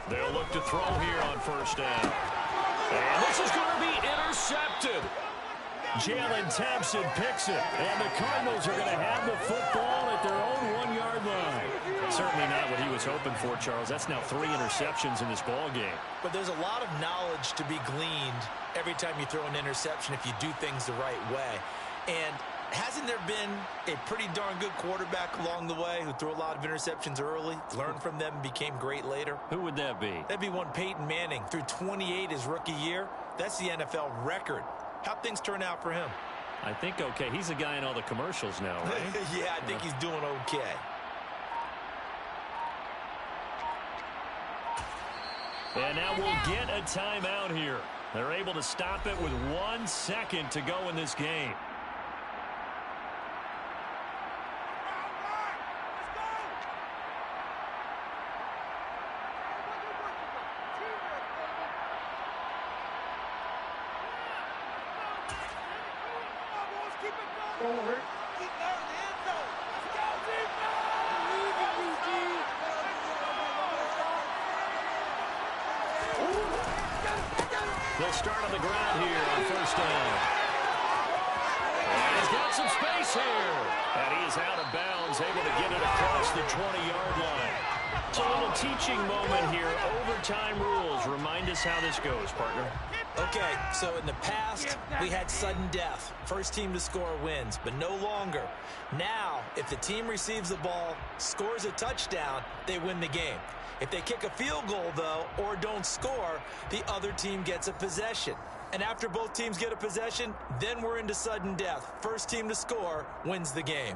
They'll look to throw here on 1st down. And this is going to be intercepted. Jalen Thompson picks it. And the Cardinals are going to have the football at their own 1-yard line. Certainly not what he was hoping for, Charles. That's now 3 interceptions in this ball game. But there's a lot of knowledge to be gleaned every time you throw an interception if you do things the right way. And hasn't there been a pretty darn good quarterback along the way who threw a lot of interceptions early, learned from them, and became great later? Who would that be? That'd be one Peyton Manning. Threw 28 his rookie year. That's the NFL record. How'd things turn out for him? I think okay. He's the guy in all the commercials now, right? Yeah, I think he's doing okay. And now we'll get a timeout here. They're able to stop it with 1 second to go in this game. They'll start on the ground here on 1st down. And he's got some space here. And he is out of bounds, able to get it across the 20-yard line. So a little teaching moment here. Overtime rules. Remind us how this goes, partner. Okay, so in the past, we had sudden death. First team to score wins, but no longer. Now, if the team receives the ball, scores a touchdown, they win the game. If they kick a field goal, though, or don't score, the other team gets a possession. And after both teams get a possession, then we're into sudden death. First team to score wins the game.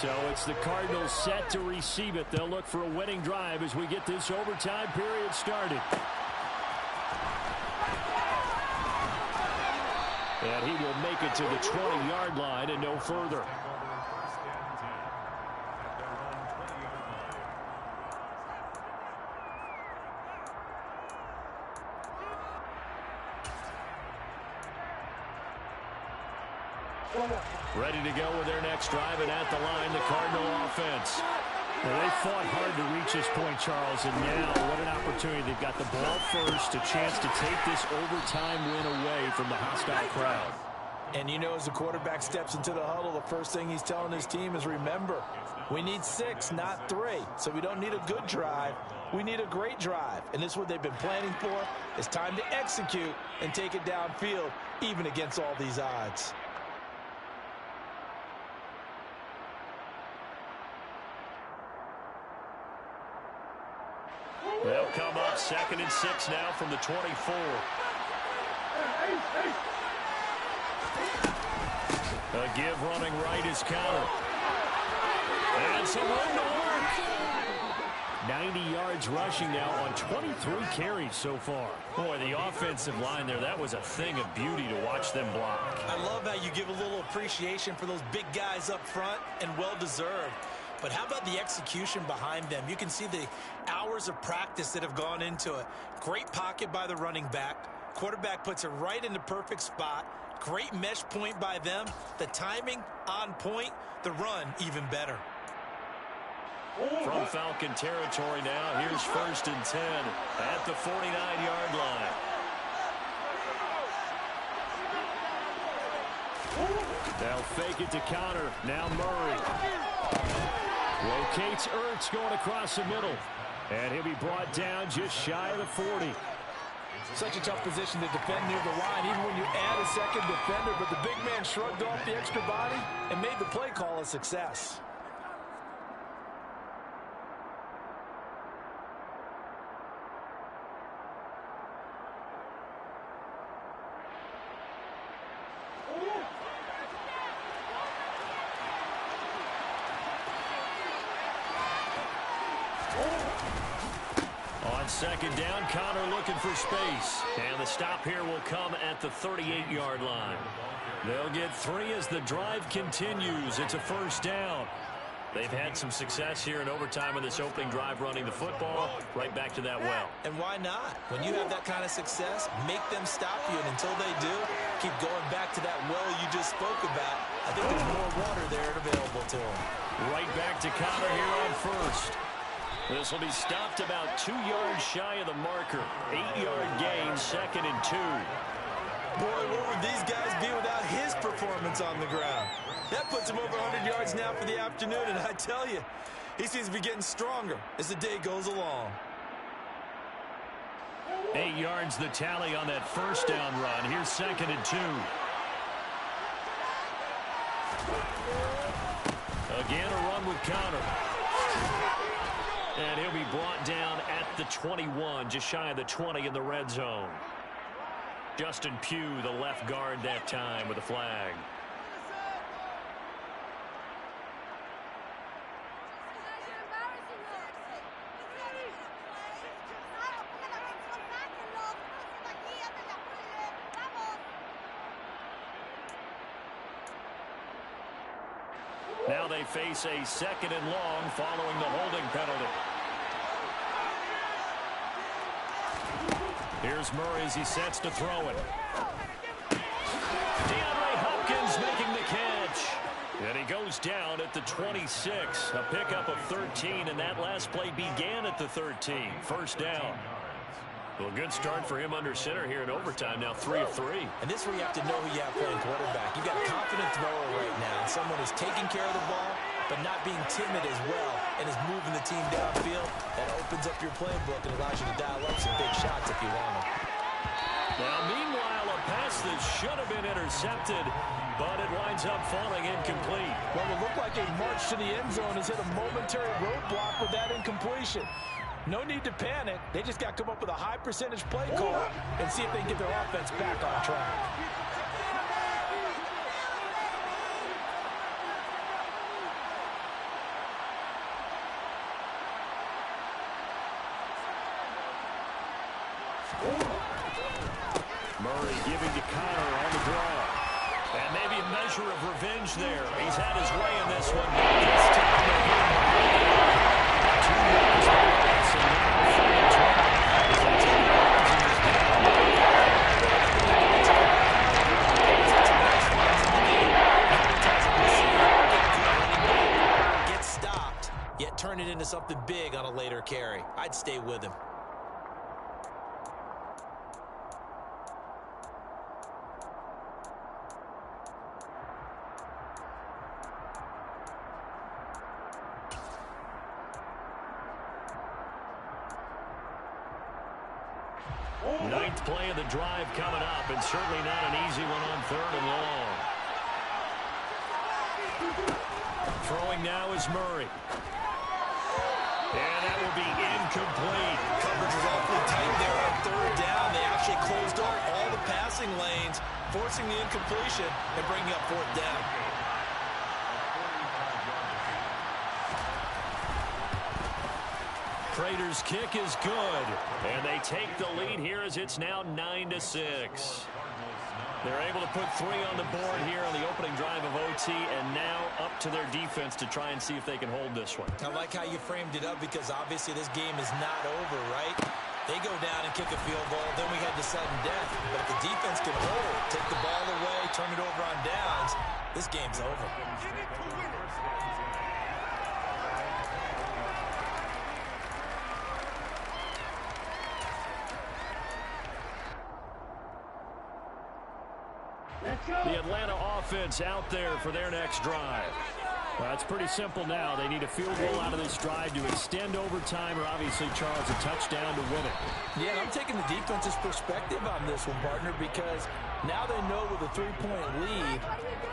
So it's the Cardinals set to receive it. They'll look for a winning drive as we get this overtime period started. And he will make it to the 20-yard line and no further. Ready to go with their next drive, and at the line, the Cardinal offense. Well, they fought hard to reach this point, Charles, and now what an opportunity. They've got the ball first, a chance to take this overtime win away from the hostile crowd. And you know, as the quarterback steps into the huddle, the first thing he's telling his team is, remember, we need 6, not 3. So we don't need a good drive. We need a great drive. And this is what they've been planning for. It's time to execute and take it downfield, even against all these odds. They'll come up 2nd and 6 now from the 24. A give running right is counter. And some room to work. 90 yards rushing now on 23 carries so far. Boy, the offensive line there, that was a thing of beauty to watch them block. I love how you give a little appreciation for those big guys up front, and well-deserved. But how about the execution behind them? You can see the hours of practice that have gone into it. Great pocket by the running back. Quarterback puts it right in the perfect spot. Great mesh point by them. The timing on point. The run even better. From Falcon territory now, here's 1st and 10 at the 49-yard line. They'll fake it to counter. Now Murray. Locates Ertz going across the middle. And he'll be brought down just shy of the 40. Such a tough position to defend near the line, even when you add a second defender. But the big man shrugged off the extra body and made the play call a success. On 2nd down, Connor looking for space. And the stop here will come at the 38-yard line. They'll get 3 as the drive continues. It's a 1st down. They've had some success here in overtime in this opening drive running the football right back to that well. And why not? When you have that kind of success, make them stop you. And until they do, keep going back to that well you just spoke about. I think there's more water there available to them. Right back to Connor here on 1st. This will be stopped about 2 yards shy of the marker. 8-yard gain, 2nd and 2. Boy, what would these guys be without his performance on the ground? That puts him over 100 yards now for the afternoon, and I tell you, he seems to be getting stronger as the day goes along. 8 yards the tally on that 1st down run. Here's 2nd and 2. Again, a run with Connor. And he'll be brought down at the 21, just shy of the 20 in the red zone. Justin Pugh, the left guard that time with a flag. Now they face a 2nd and long following the holding penalty. Here's Murray as he sets to throw it. DeAndre Hopkins making the catch. And he goes down at the 26. A pickup of 13, and that last play began at the 13. 1st down. Well, good start for him under center here in overtime. Now 3 of 3. And this is where you have to know who you have playing quarterback. You've got a confident thrower right now, someone who's taking care of the ball, but not being timid as well, and is moving the team downfield. That opens up your playbook and allows you to dial up some big shots if you want them. Now, meanwhile, a pass that should have been intercepted, but it winds up falling incomplete. Well, it looked like a march to the end zone has hit a momentary roadblock with that incompletion. No need to panic. They just got to come up with a high percentage play call and see if they can get their offense back on track. Murray giving to Connor on the draw. And maybe a measure of revenge there. He's had his way in this one. This time, 2 yards for loss, and now 3 and 12. Get stopped, yet turn it into something big on a later carry. I'd stay with him. Ninth play of the drive coming up, and certainly not an easy one on 3rd and long. Throwing now is Murray. And that will be incomplete. Coverage is awfully tight there on 3rd down. They actually closed off all the passing lanes, forcing the incompletion and bringing up 4th down. Prater's kick is good, and they take the lead here as it's now 9-6. They're able to put 3 on the board here on the opening drive of OT, and now up to their defense to try and see if they can hold this one. I like how you framed it up because obviously this game is not over, right? They go down and kick a field goal, then we head to sudden death. But if the defense can hold, take the ball away, turn it over on downs, this game's over. The Atlanta offense out there for their next drive. Well, it's pretty simple now. They need a field goal out of this drive to extend overtime, or obviously, Charles, a touchdown to win it. Yeah, and I'm taking the defense's perspective on this one, partner, because now they know with a 3-point lead,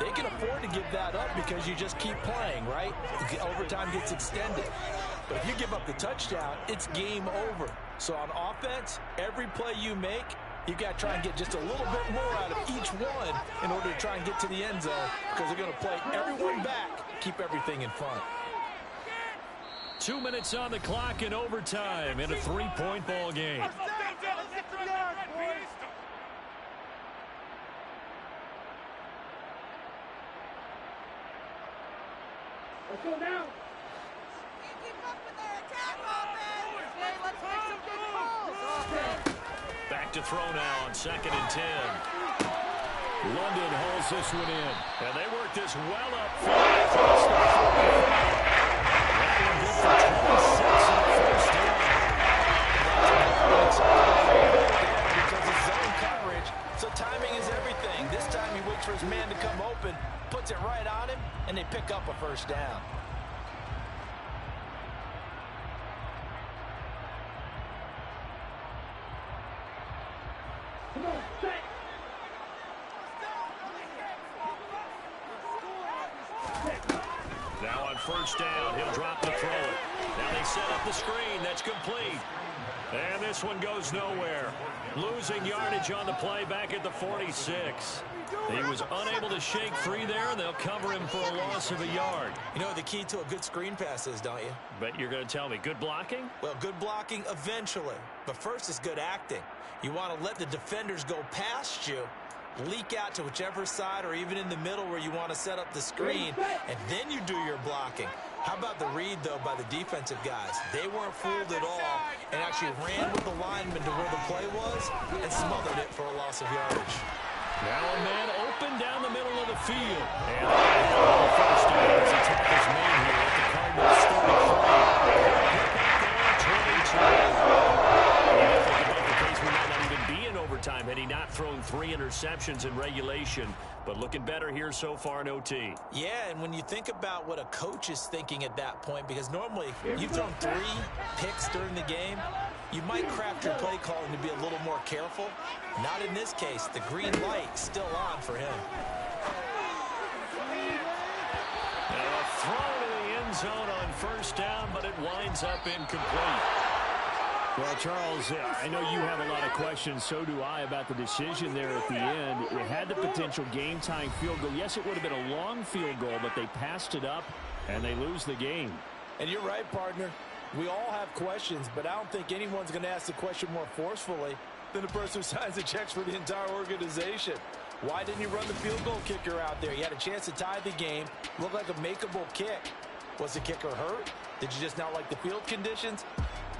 they can afford to give that up because you just keep playing, right? Overtime gets extended. But if you give up the touchdown, it's game over. So on offense, every play you make, you got to try and get just a little bit more out of each one in order to try and get to the end zone because they're going to play everyone back, keep everything in front. 2 minutes on the clock in overtime in a 3-point ball game. Let's go now. Keep up with their attack offense. Okay, let's make some big calls. Offense. Back to throw now on 2nd and 10. London hauls this one in. And they work this well up field across the 45. That will good for 26 on 1st down. Because it's zone coverage, so timing is everything. This time he waits for his man to come open, puts it right on him, and they pick up a 1st down. Come on, set. Now on 1st down, he'll drop to throw it. Now they set up the screen. That's complete. And this one goes nowhere. Losing yardage on the play back at the 46. He was unable to shake free there, and they'll cover him for a loss of a yard. You know what the key to a good screen pass is, don't you? Bet you're going to tell me good blocking? Well, good blocking eventually. But first is good acting. You want to let the defenders go past you, leak out to whichever side or even in the middle where you want to set up the screen, and then you do your blocking. How about the read, though, by the defensive guys? They weren't fooled at all and actually ran with the lineman to where the play was and smothered it for a loss of yardage. Now a man open down the middle of the field. And the 1st down as the tackle's made here at the Cardinals 33. 22. Think about the case interceptions in regulation, but looking better here so far in OT. Yeah, and when you think about what a coach is thinking at that point, because normally you've thrown 3 picks during the game, you might craft your play calling to be a little more careful. Not in this case. The green light still on for him. And a throw to the end zone on first down, but it winds up incomplete. Well, Charles, I know you have a lot of questions. So do I about the decision there at the end. It had the potential game-tying field goal. Yes, it would have been a long field goal, but they passed it up, and they lose the game. And you're right, partner. We all have questions, but I don't think anyone's going to ask the question more forcefully than the person who signs the checks for the entire organization. Why didn't you run the field goal kicker out there? You had a chance to tie the game. Looked like a makeable kick. Was the kicker hurt? Did you just not like the field conditions?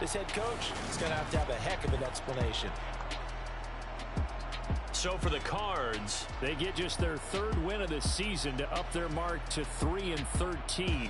This head coach is going to have a heck of an explanation. So for the Cards, they get just their 3rd win of the season to up their mark to 3-13.